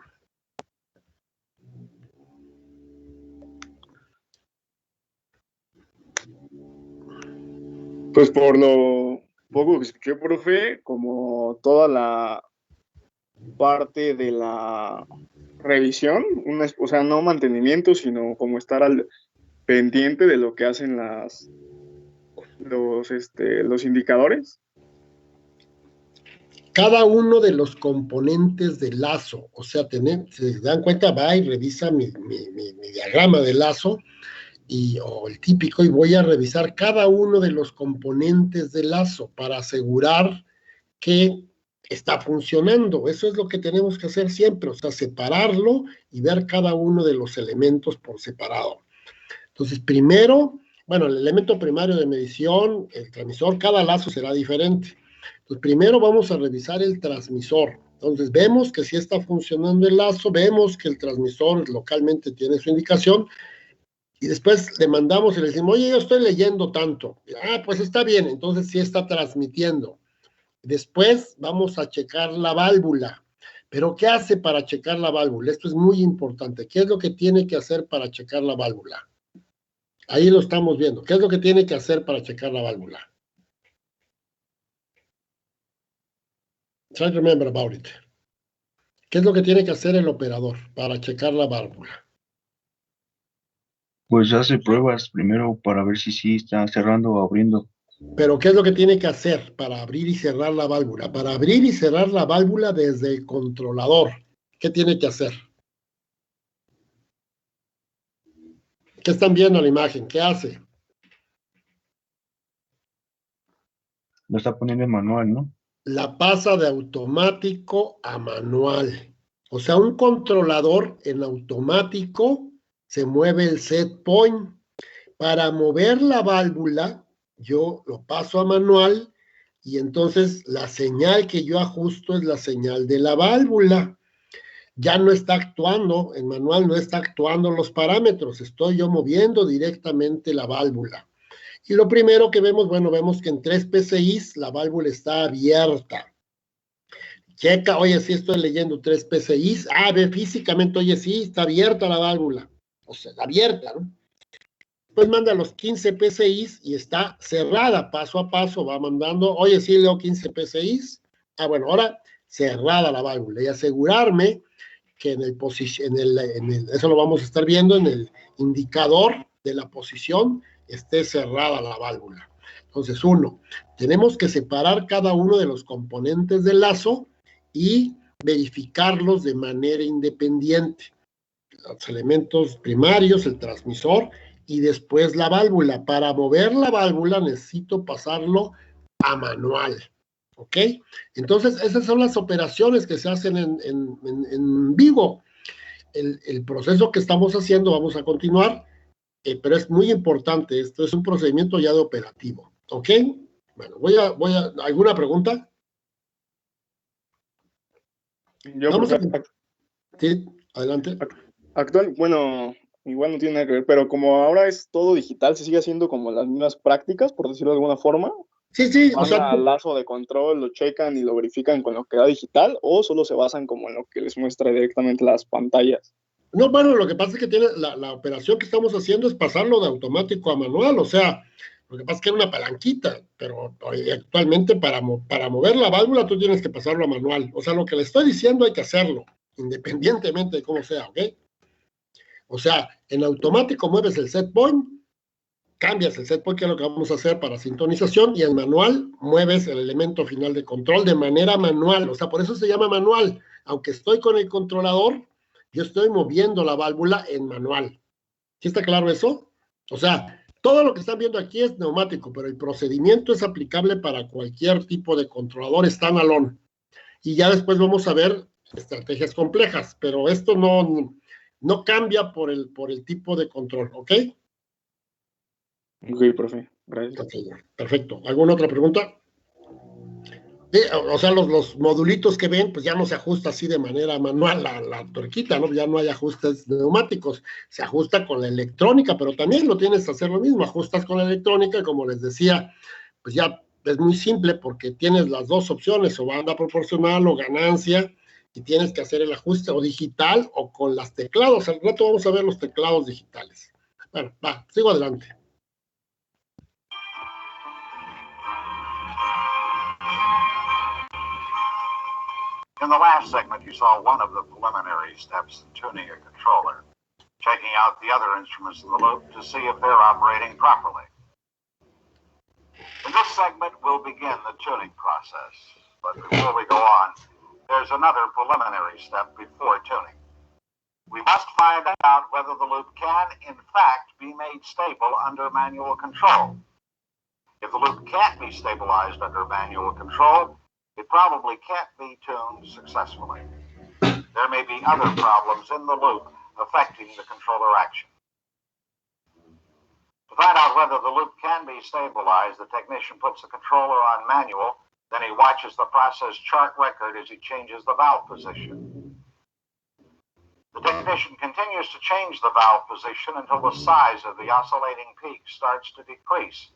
Pues por lo poco que escuché, profe, como toda la parte de la revisión, o sea, no mantenimiento, sino como estar al pendiente de lo que hacen los indicadores. Cada uno de los componentes del lazo, o sea, si se dan cuenta, va y revisa mi diagrama de lazo, o el típico, y voy a revisar cada uno de los componentes del lazo para asegurar que está funcionando. Eso es lo que tenemos que hacer siempre, o sea, separarlo y ver cada uno de los elementos por separado. Entonces, primero, bueno, el elemento primario de medición, el transmisor, cada lazo será diferente. Entonces, primero vamos a revisar el transmisor. Entonces, vemos que sí está funcionando el lazo, vemos que el transmisor localmente tiene su indicación, y después le mandamos y le decimos, oye, yo estoy leyendo tanto. Pues está bien, entonces sí está transmitiendo. Después vamos a checar la válvula. ¿Pero qué hace para checar la válvula? Esto es muy importante. ¿Qué es lo que tiene que hacer para checar la válvula? Ahí lo estamos viendo. ¿Qué es lo que tiene que hacer para checar la válvula? Try to remember about it. ¿Qué es lo que tiene que hacer el operador para checar la válvula? Pues hace pruebas primero para ver si sí está cerrando o abriendo. Pero ¿qué es lo que tiene que hacer para abrir y cerrar la válvula? Para abrir y cerrar la válvula desde el controlador, ¿qué tiene que hacer? ¿Qué están viendo en la imagen? ¿Qué hace? Lo está poniendo en manual, ¿no? La pasa de automático a manual. O sea, un controlador en automático se mueve el set point. Para mover la válvula, yo lo paso a manual y entonces la señal que yo ajusto es la señal de la válvula. Ya no está actuando, en manual no está actuando los parámetros, estoy yo moviendo directamente la válvula. Y lo primero que vemos, bueno, vemos que en 3 PSI la válvula está abierta. Checa, oye, sí estoy leyendo 3 PSI. Ve físicamente, oye, sí, está abierta la válvula. O sea, abierta, ¿no? Pues manda los 15 PSI y está cerrada, paso a paso, va mandando, oye, sí leo 15 PSI. Bueno, ahora cerrada la válvula. Y asegurarme que eso lo vamos a estar viendo en el indicador de la posición, esté cerrada la válvula. Entonces, tenemos que separar cada uno de los componentes del lazo y verificarlos de manera independiente. Los elementos primarios, el transmisor y después la válvula. Para mover la válvula necesito pasarlo a manual. ¿Ok? Entonces, esas son las operaciones que se hacen en vivo. El proceso que estamos haciendo, vamos a continuar, pero es muy importante. Esto es un procedimiento ya de operativo. ¿Ok? Bueno, ¿alguna pregunta? Sí, adelante. Bueno, igual no tiene nada que ver, pero como ahora es todo digital, ¿se sigue haciendo como las mismas prácticas, por decirlo de alguna forma? Sí, ¿Van al lazo de control, lo checan y lo verifican con lo que da digital, o solo se basan como en lo que les muestra directamente las pantallas? No, bueno, lo que pasa es que tiene la operación que estamos haciendo es pasarlo de automático a manual, o sea, lo que pasa es que era una palanquita, pero actualmente para mover la válvula tú tienes que pasarlo a manual. O sea, lo que le estoy diciendo hay que hacerlo, independientemente de cómo sea, ¿ok? O sea, en automático mueves el set point, cambias el set point, que es lo que vamos a hacer para sintonización, y en manual mueves el elemento final de control de manera manual. O sea, por eso se llama manual. Aunque estoy con el controlador, yo estoy moviendo la válvula en manual. ¿Sí está claro eso? O sea, todo lo que están viendo aquí es neumático, pero el procedimiento es aplicable para cualquier tipo de controlador standalone. Y ya después vamos a ver estrategias complejas, pero esto no cambia por el tipo de control, ¿ok? Ok, profe. Gracias. Okay, perfecto. ¿Alguna otra pregunta? Sí, o sea, los modulitos que ven, pues ya no se ajusta así de manera manual la tuerquita, ¿no? Ya no hay ajustes neumáticos, se ajusta con la electrónica, pero también lo tienes que hacer lo mismo, ajustas con la electrónica, y como les decía, pues ya es muy simple porque tienes las dos opciones, o banda proporcional o ganancia, y tienes que hacer el ajuste o digital o con las teclados. Al rato vamos a ver los teclados digitales. Bueno, sigo adelante. In the last segment, you saw one of the preliminary steps in tuning a controller, checking out the other instruments in the loop to see if they're operating properly. In this segment, we'll begin the tuning process. But before we go on, there's another preliminary step before tuning. We must find out whether the loop can, in fact, be made stable under manual control. If the loop can't be stabilized under manual control, it probably can't be tuned successfully. There may be other problems in the loop affecting the controller action. To find out whether the loop can be stabilized, the technician puts the controller on manual, then he watches the process chart record as he changes the valve position. The technician continues to change the valve position until the size of the oscillating peak starts to decrease.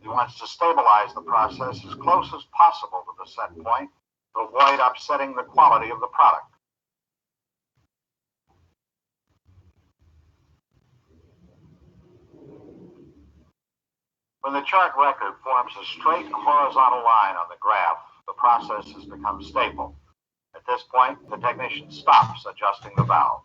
He wants to stabilize the process as close as possible to the set point to avoid upsetting the quality of the product. When the chart record forms a straight horizontal line on the graph, the process has become stable. At this point, the technician stops adjusting the valve.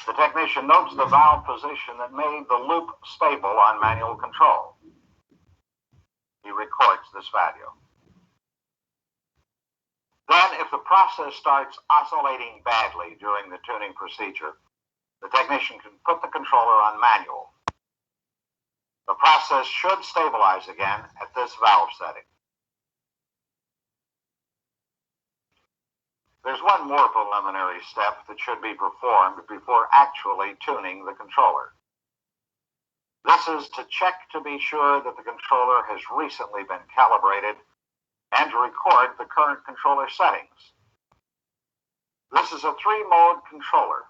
The technician notes the valve position that made the loop stable on manual control. He records this value. Then, if the process starts oscillating badly during the tuning procedure, the technician can put the controller on manual. The process should stabilize again at this valve setting. There's one more preliminary step that should be performed before actually tuning the controller. This is to check to be sure that the controller has recently been calibrated and to record the current controller settings. This is a 3-mode controller.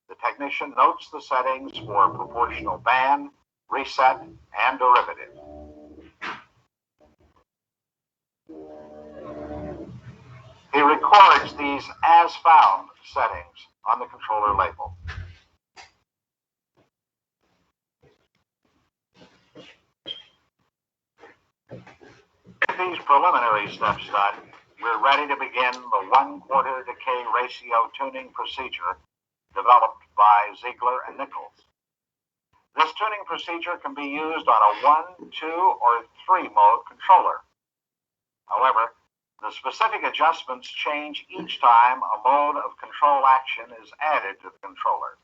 The technician notes the settings for proportional band, reset, and derivative. He records these as-found settings on the controller label. these preliminary steps done, we're ready to begin the 1/4 decay ratio tuning procedure developed by Ziegler and Nichols. This tuning procedure can be used on a 1, 2, or 3 mode controller. However, the specific adjustments change each time a mode of control action is added to the controller.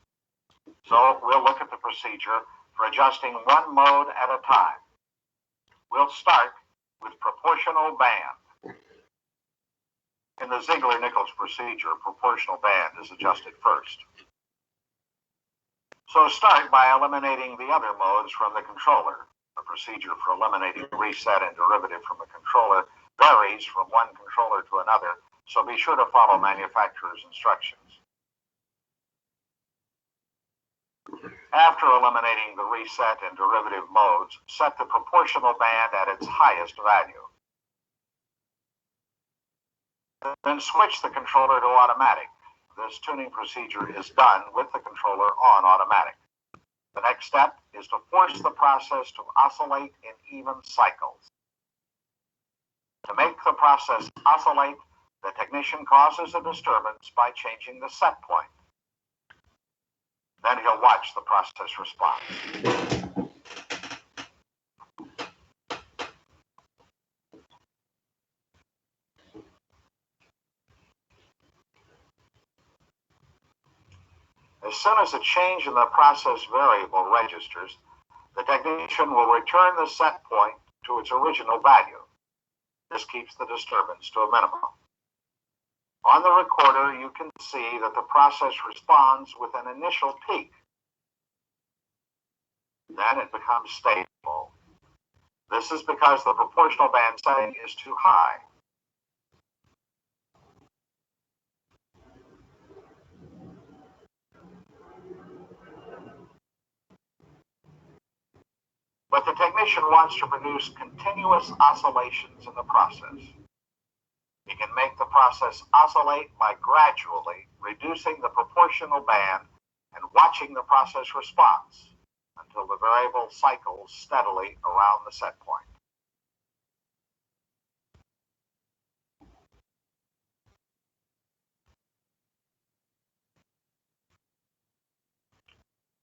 So we'll look at the procedure for adjusting one mode at a time. We'll start with proportional band. In the Ziegler-Nichols procedure, proportional band is adjusted first. So start by eliminating the other modes from the controller. The procedure for eliminating reset and derivative from the controller varies from one controller to another, so be sure to follow manufacturer's instructions. After eliminating the reset and derivative modes, set the proportional band at its highest value. Then switch the controller to automatic. This tuning procedure is done with the controller on automatic. The next step is to force the process to oscillate in even cycles. To make the process oscillate, the technician causes a disturbance by changing the set point. Then he'll watch the process response. As soon as a change in the process variable registers, the technician will return the set point to its original value. This keeps the disturbance to a minimum. On the recorder, you can see that the process responds with an initial peak. Then it becomes stable. This is because the proportional band setting is too high. But the technician wants to produce continuous oscillations in the process. He can make the process oscillate by gradually reducing the proportional band and watching the process response until the variable cycles steadily around the set point.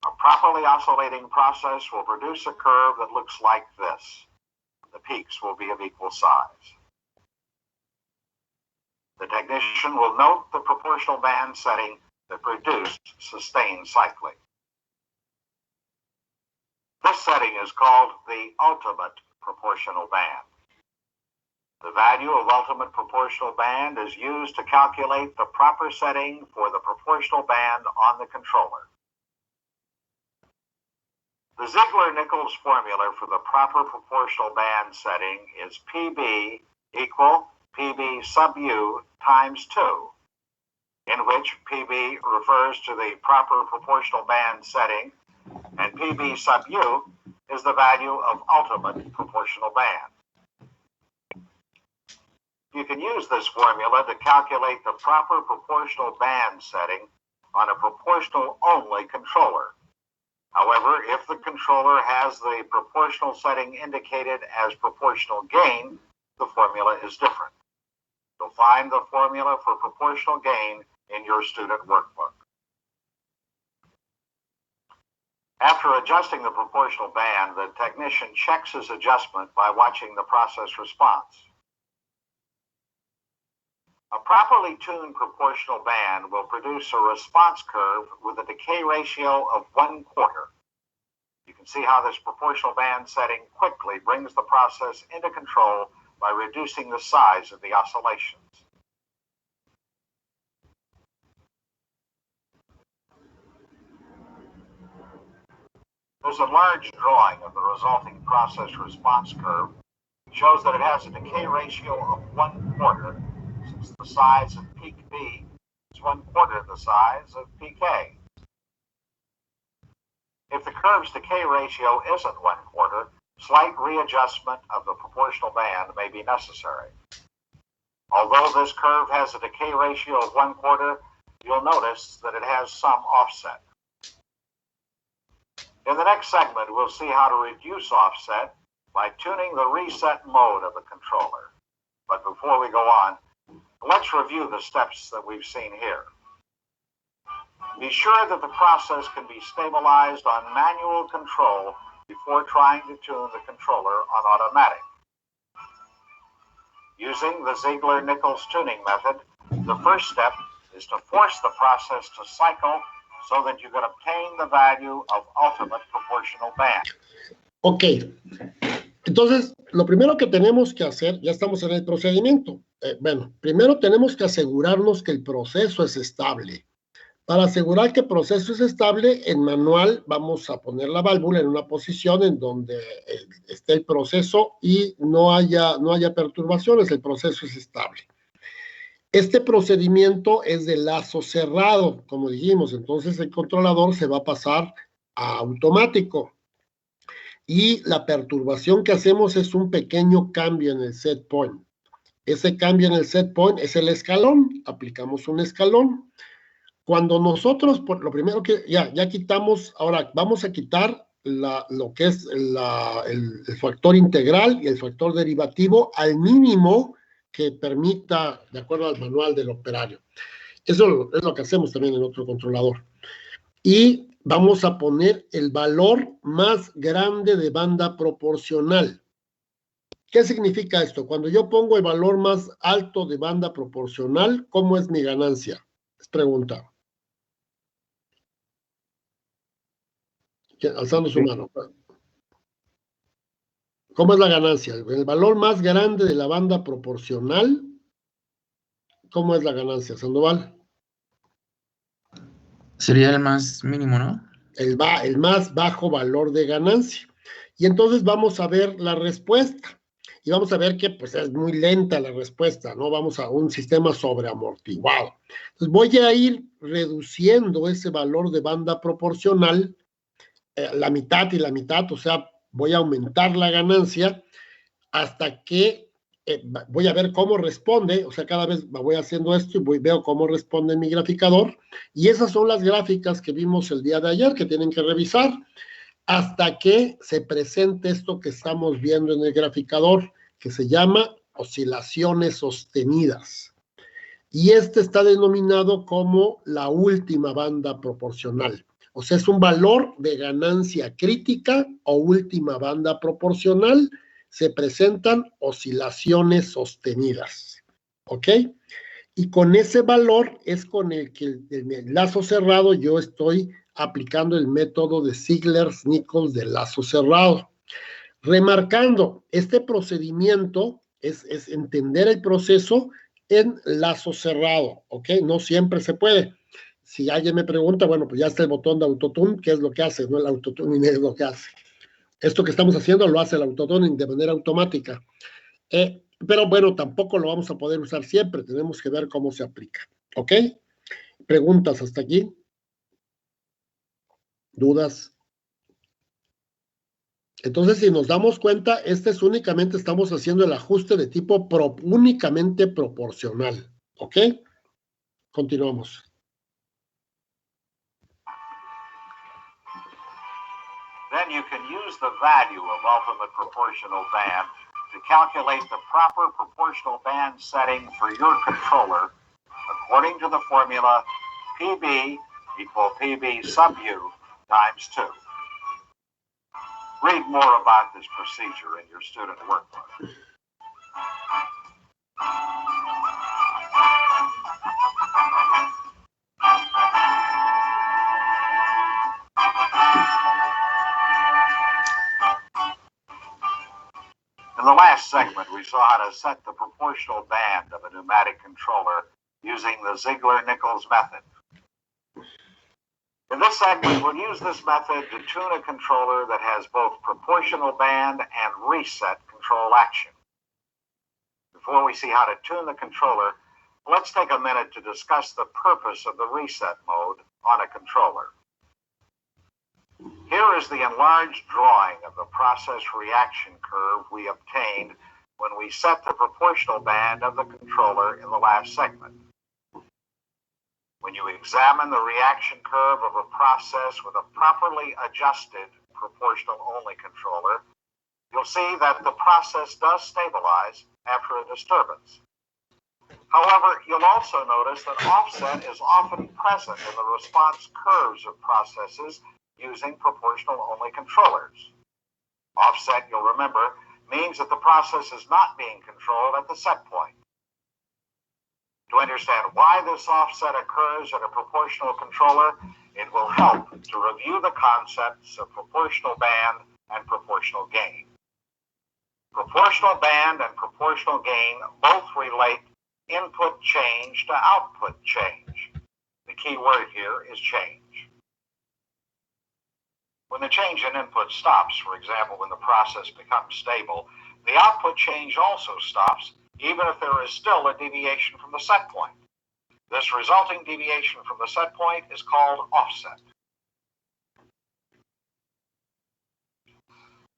A properly oscillating process will produce a curve that looks like this. The peaks will be of equal size. The technician will note the proportional band setting that produced sustained cycling. This setting is called the ultimate proportional band. The value of ultimate proportional band is used to calculate the proper setting for the proportional band on the controller. The Ziegler-Nichols formula for the proper proportional band setting is PB equal PB sub U times 2, in which PB refers to the proper proportional band setting, and PB sub U is the value of ultimate proportional band. You can use this formula to calculate the proper proportional band setting on a proportional-only controller. However, if the controller has the proportional setting indicated as proportional gain, the formula is different. You'll find the formula for proportional gain in your student workbook. After adjusting the proportional band, the technician checks his adjustment by watching the process response. A properly tuned proportional band will produce a response curve with a decay ratio of 1/4. You can see how this proportional band setting quickly brings the process into control by reducing the size of the oscillations. There's a large drawing of the resulting process response curve. It shows that it has a decay ratio of 1/4, since the size of peak B is 1/4 the size of peak A. If the curve's decay ratio isn't 1/4, slight readjustment of the proportional band may be necessary. Although this curve has a decay ratio of 1/4, you'll notice that it has some offset. In the next segment, we'll see how to reduce offset by tuning the reset mode of the controller. But before we go on, let's review the steps that we've seen here. Be sure that the process can be stabilized on manual control before trying to tune the controller on automatic. Using the Ziegler-Nichols tuning method, the first step is to force the process to cycle so that you can obtain the value of ultimate proportional band. Ok, entonces lo primero que tenemos que hacer, ya estamos en el procedimiento. Bueno, primero tenemos que asegurarnos que el proceso es estable. Para asegurar que el proceso es estable, en manual vamos a poner la válvula en una posición en donde esté el proceso y no haya perturbaciones, el proceso es estable. Este procedimiento es de lazo cerrado, como dijimos, entonces el controlador se va a pasar a automático. Y la perturbación que hacemos es un pequeño cambio en el set point. Ese cambio en el set point es el escalón, aplicamos un escalón. Cuando nosotros, por lo primero que ya quitamos, ahora vamos a quitar lo que es el factor integral y el factor derivativo al mínimo que permita, de acuerdo al manual del operario. Eso es lo que hacemos también en otro controlador. Y vamos a poner el valor más grande de banda proporcional. ¿Qué significa esto? Cuando yo pongo el valor más alto de banda proporcional, ¿cómo es mi ganancia? Es pregunta. Alzando su mano. ¿Cómo es la ganancia? El valor más grande de la banda proporcional, ¿cómo es la ganancia, Sandoval? Sería el más mínimo, ¿no? El más bajo valor de ganancia. Y entonces vamos a ver la respuesta. Y vamos a ver que pues, es muy lenta la respuesta, ¿no? Vamos a un sistema sobreamortiguado. Entonces voy a ir reduciendo ese valor de banda proporcional, la mitad y la mitad, o sea, voy a aumentar la ganancia hasta que voy a ver cómo responde, o sea, cada vez voy haciendo esto y veo cómo responde mi graficador, y esas son las gráficas que vimos el día de ayer, que tienen que revisar, hasta que se presente esto que estamos viendo en el graficador, que se llama oscilaciones sostenidas. Y este está denominado como la última banda proporcional. O sea, es un valor de ganancia crítica o última banda proporcional. Se presentan oscilaciones sostenidas. ¿Ok? Y con ese valor es con el que el lazo cerrado yo estoy aplicando el método de Ziegler-Nichols de lazo cerrado. Remarcando, este procedimiento es entender el proceso en lazo cerrado, ¿ok? No siempre se puede. Si alguien me pregunta, bueno, pues ya está el botón de autotune, ¿qué es lo que hace? No, el autotuning es lo que hace. Esto que estamos haciendo lo hace el autotuning de manera automática. Pero bueno, tampoco lo vamos a poder usar siempre, tenemos que ver cómo se aplica, ¿ok? ¿Preguntas hasta aquí? ¿Dudas? Entonces, si nos damos cuenta, únicamente estamos haciendo el ajuste de tipo únicamente proporcional, ¿ok? Continuamos. Then you can use the value of ultimate proportional band to calculate the proper proportional band setting for your controller according to the formula PB equal PB sub U times 2. Read more about this procedure in your student workbook. In the last segment, we saw how to set the proportional band of a pneumatic controller using the Ziegler-Nichols method. In this segment, we'll use this method to tune a controller that has both proportional band and reset control action. Before we see how to tune the controller, let's take a minute to discuss the purpose of the reset mode on a controller. Here is the enlarged drawing of the process reaction curve we obtained when we set the proportional band of the controller in the last segment. When you examine the reaction curve of a process with a properly adjusted proportional-only controller, you'll see that the process does stabilize after a disturbance. However, you'll also notice that offset is often present in the response curves of processes using proportional-only controllers. Offset, you'll remember, means that the process is not being controlled at the set point. To understand why this offset occurs in a proportional controller, it will help to review the concepts of proportional band and proportional gain. Proportional band and proportional gain both relate input change to output change. The key word here is change. When the change in input stops, for example, when the process becomes stable, the output change also stops, even if there is still a deviation from the set point. This resulting deviation from the set point is called offset.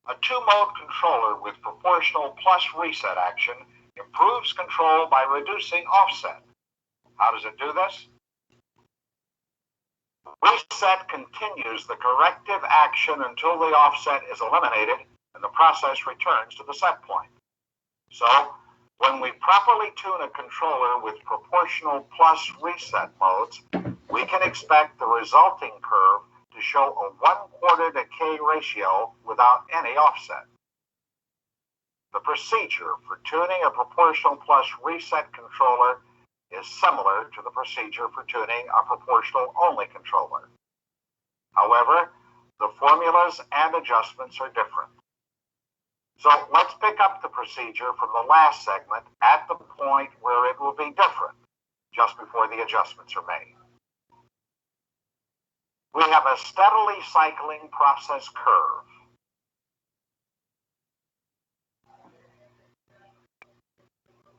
A two-mode controller with proportional plus reset action improves control by reducing offset. How does it do this? Reset continues the corrective action until the offset is eliminated and the process returns to the set point. So, when we properly tune a controller with proportional plus reset modes, we can expect the resulting curve to show a 1/4 decay ratio without any offset. The procedure for tuning a proportional plus reset controller is similar to the procedure for tuning a proportional only controller. However, the formulas and adjustments are different. So let's pick up the procedure from the last segment at the point where it will be different, just before the adjustments are made. We have a steadily cycling process curve.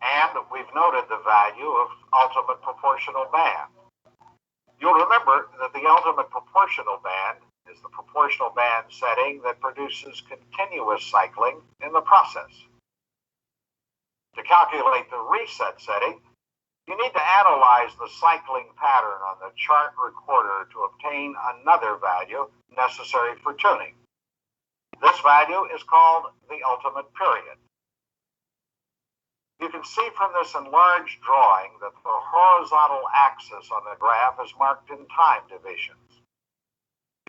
And we've noted the value of ultimate proportional band. You'll remember that the ultimate proportional band is the proportional band setting that produces continuous cycling in the process. To calculate the reset setting, you need to analyze the cycling pattern on the chart recorder to obtain another value necessary for tuning. This value is called the ultimate period. You can see from this enlarged drawing that the horizontal axis on the graph is marked in time divisions.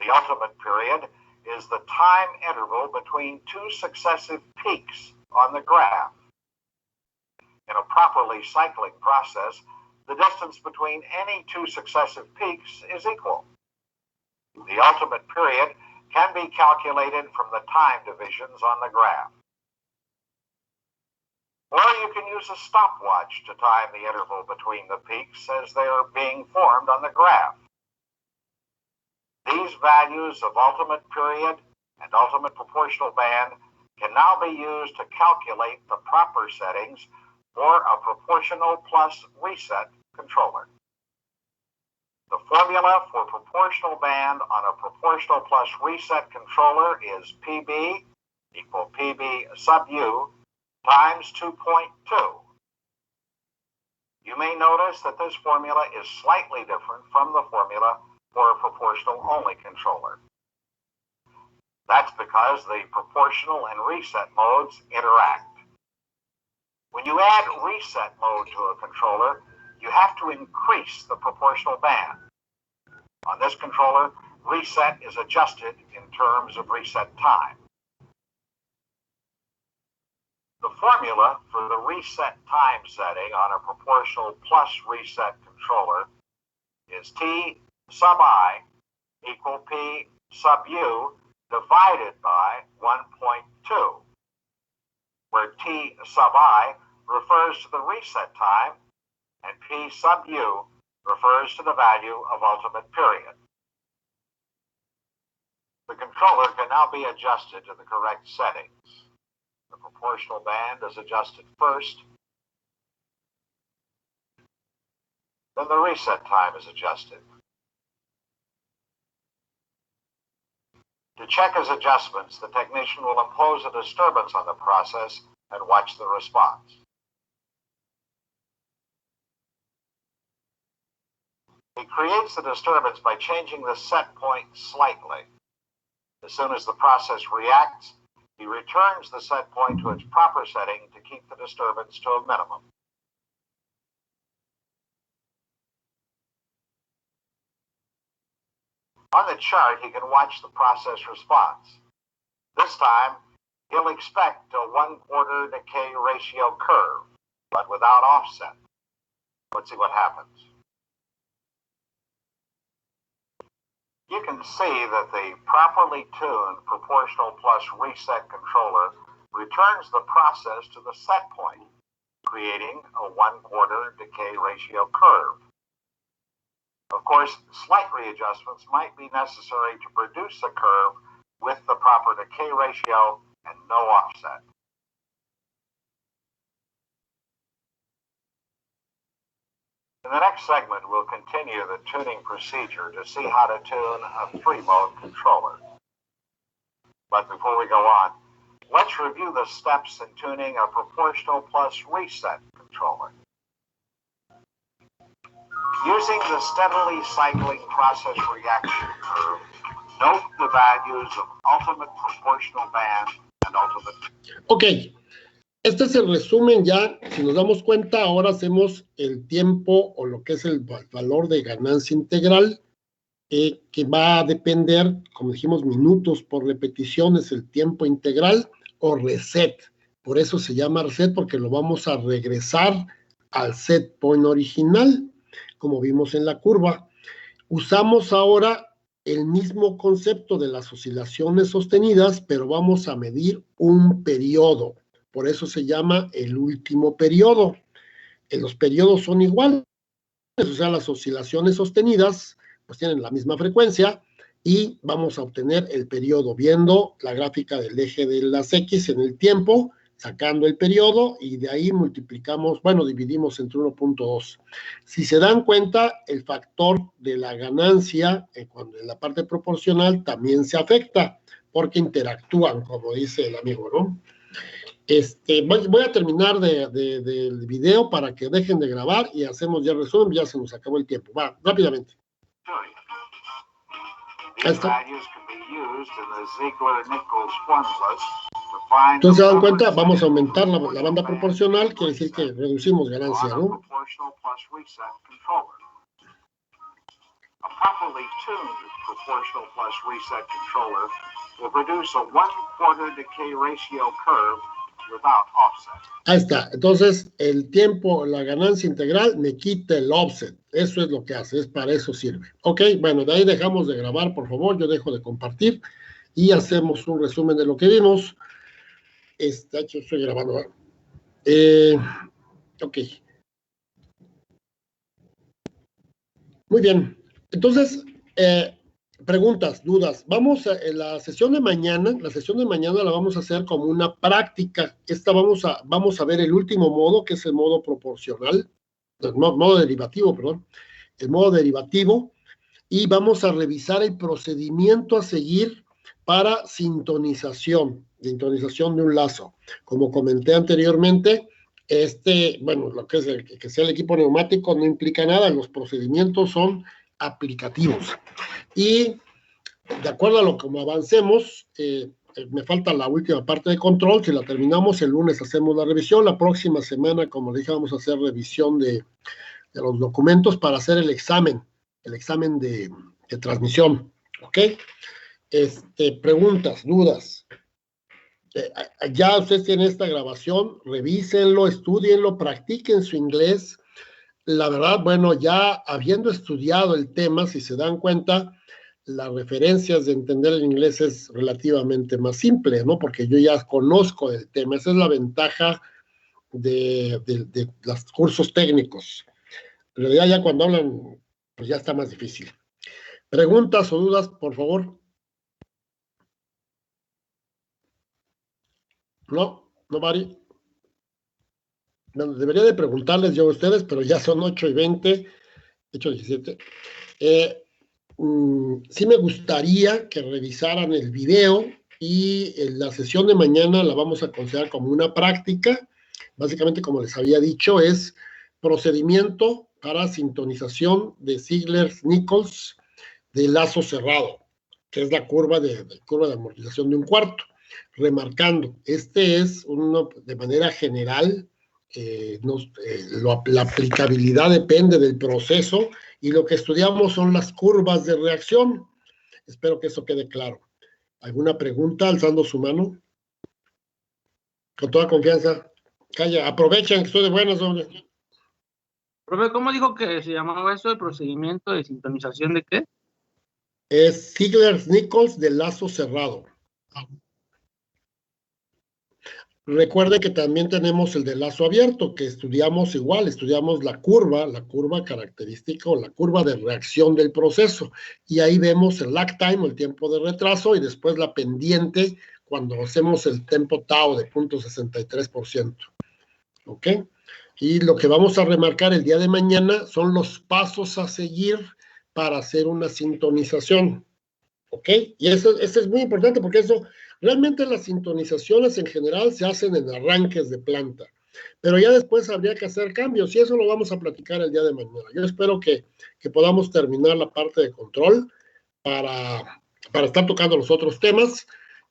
The ultimate period is the time interval between two successive peaks on the graph. In a properly cycling process, the distance between any two successive peaks is equal. The ultimate period can be calculated from the time divisions on the graph. Or you can use a stopwatch to time the interval between the peaks as they are being formed on the graph. These values of ultimate period and ultimate proportional band can now be used to calculate the proper settings for a proportional plus reset controller. The formula for proportional band on a proportional plus reset controller is PB equal PB sub U times 2.2. You may notice that this formula is slightly different from the formula for a proportional only controller. That's because the proportional and reset modes interact. When you add reset mode to a controller, you have to increase the proportional band. On this controller, reset is adjusted in terms of reset time. The formula for the reset time setting on a proportional plus reset controller is T sub I equal P sub U divided by 1.2, where T sub I refers to the reset time and P sub U refers to the value of ultimate period. The controller can now be adjusted to the correct settings. The proportional band is adjusted first, then the reset time is adjusted. To check his adjustments, the technician will impose a disturbance on the process and watch the response. He creates the disturbance by changing the set point slightly. As soon as the process reacts, He returns the set point to its proper setting to keep the disturbance to a minimum. On the chart, he can watch the process response. This time, he'll expect a 1/4 decay ratio curve, but without offset. Let's see what happens. You can see that the properly tuned proportional plus reset controller returns the process to the set point, creating a 1/4 decay ratio curve. Of course, slight readjustments might be necessary to produce a curve with the proper decay ratio and no offset. In the next segment, we'll continue the tuning procedure to see how to tune a 3-mode controller. But before we go on, let's review the steps in tuning a proportional plus reset controller. Using the steadily cycling process reaction curve, note the values of ultimate proportional band and ultimate. Ok, este es el resumen ya. Si nos damos cuenta, ahora hacemos el tiempo o lo que es el valor de ganancia integral, que va a depender, como dijimos, minutos por repetición, es el tiempo integral o reset. Por eso se llama reset, porque lo vamos a regresar al set point original, como vimos en la curva. Usamos ahora el mismo concepto de las oscilaciones sostenidas, pero vamos a medir un periodo. Por eso se llama el último periodo. Los periodos son iguales, o sea, las oscilaciones sostenidas pues tienen la misma frecuencia y vamos a obtener el periodo viendo la gráfica del eje de las X en el tiempo, sacando el periodo y de ahí multiplicamos, bueno, dividimos entre 1.2. Si se dan cuenta, el factor de la ganancia cuando en la parte proporcional también se afecta porque interactúan, como dice el amigo, ¿no? Voy a terminar del video para que dejen de grabar y hacemos ya el resumen, ya se nos acabó el tiempo. Va, rápidamente. Ahí está. Entonces, se dan cuenta, vamos a aumentar la banda proporcional, quiere decir que reducimos ganancia, ¿no? A properly tuned proportional plus reset controller will produce a 1/4 decay ratio curve without offset. Ahí está. Entonces, el tiempo, la ganancia integral me quita el offset. Eso es lo que hace, es para eso sirve. Ok, bueno, de ahí dejamos de grabar, por favor. Yo dejo de compartir y hacemos un resumen de lo que vimos. Yo estoy grabando. Ok. Muy bien. Entonces, preguntas, dudas. Vamos a la sesión de mañana la vamos a hacer como una práctica. Vamos a ver el último modo, que es el modo proporcional, el modo derivativo, perdón, el modo derivativo, y vamos a revisar el procedimiento a seguir para sintonización de un lazo. Como comenté anteriormente, bueno, lo que es que sea el equipo neumático no implica nada, los procedimientos son aplicativos. Y de acuerdo a lo como avancemos, me falta la última parte de control. Si la terminamos el lunes hacemos la revisión. La próxima semana, como le dije, vamos a hacer revisión de los documentos para hacer el examen de transmisión. ¿Ok? Preguntas, dudas. Ya ustedes tienen esta grabación, revísenlo, estudienlo, practiquen su inglés. La verdad, bueno, ya habiendo estudiado el tema, si se dan cuenta, las referencias de entender el inglés es relativamente más simple, ¿no? Porque yo ya conozco el tema. Esa es la ventaja de los cursos técnicos. En realidad ya cuando hablan, pues ya está más difícil. ¿Preguntas o dudas, por favor? No, Mari. Bueno, debería de preguntarles yo a ustedes, pero ya son 8:20, 8:17. Sí me gustaría que revisaran el video y la sesión de mañana la vamos a considerar como una práctica. Básicamente, como les había dicho, es procedimiento para sintonización de Ziegler-Nichols de lazo cerrado, que es la curva de amortización de un cuarto. remarcando, este es uno de manera general, la aplicabilidad depende del proceso y lo que estudiamos son las curvas de reacción. Espero que eso quede claro. ¿Alguna pregunta alzando su mano? Con toda confianza. Calla, aprovechen que estoy de buenas, hombre. Profe, ¿cómo dijo que se llamaba eso, el procedimiento de sintonización de qué? Es Ziegler-Nichols de lazo cerrado. Recuerde que también tenemos el de lazo abierto, que estudiamos igual, estudiamos la curva característica o la curva de reacción del proceso. Y ahí vemos el lag time, el tiempo de retraso, y después la pendiente cuando hacemos el tempo tau de 0.63%. ¿Ok? Y lo que vamos a remarcar el día de mañana son los pasos a seguir para hacer una sintonización. ¿Ok? Y eso es muy importante porque eso, realmente las sintonizaciones en general se hacen en arranques de planta, pero ya después habría que hacer cambios y eso lo vamos a platicar el día de mañana. Yo espero que podamos terminar la parte de control para estar tocando los otros temas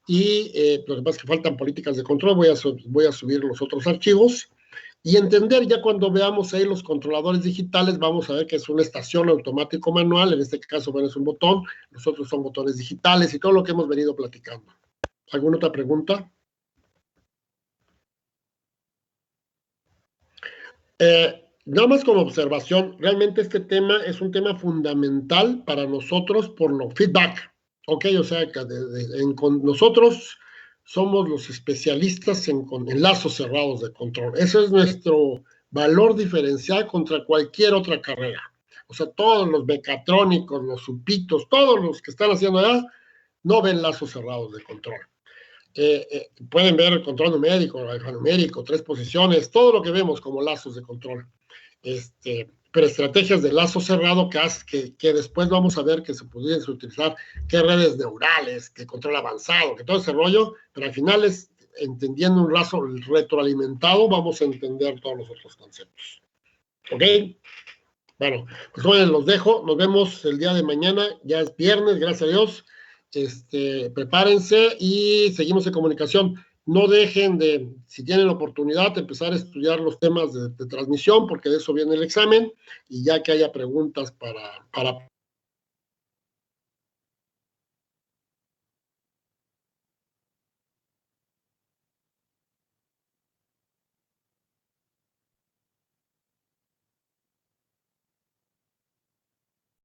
y lo que pasa es que faltan políticas de control, voy a subir los otros archivos y entender ya cuando veamos ahí los controladores digitales, vamos a ver que es una estación automático manual, en este caso bueno, es un botón, los otros son botones digitales y todo lo que hemos venido platicando. ¿Alguna otra pregunta? Nada más como observación, realmente este tema es un tema fundamental para nosotros por lo feedback, ¿ok? O sea, que con nosotros somos los especialistas en lazos cerrados de control. Ese es nuestro valor diferencial contra cualquier otra carrera. O sea, todos los mecatrónicos, los supitos, todos los que están haciendo allá, no ven lazos cerrados de control. Pueden ver el control numérico, el alfanumérico, 3 posiciones, todo lo que vemos como lazos de control. Pero estrategias de lazo cerrado que después vamos a ver que se pudiesen utilizar, que redes neurales, que control avanzado, que todo ese rollo, pero al final es entendiendo un lazo retroalimentado, vamos a entender todos los otros conceptos. ¿Ok? Bueno, pues jóvenes, los dejo, nos vemos el día de mañana, ya es viernes, gracias a Dios. Prepárense y seguimos en comunicación. No dejen de, si tienen la oportunidad, de empezar a estudiar los temas de transmisión, porque de eso viene el examen, y ya que haya preguntas para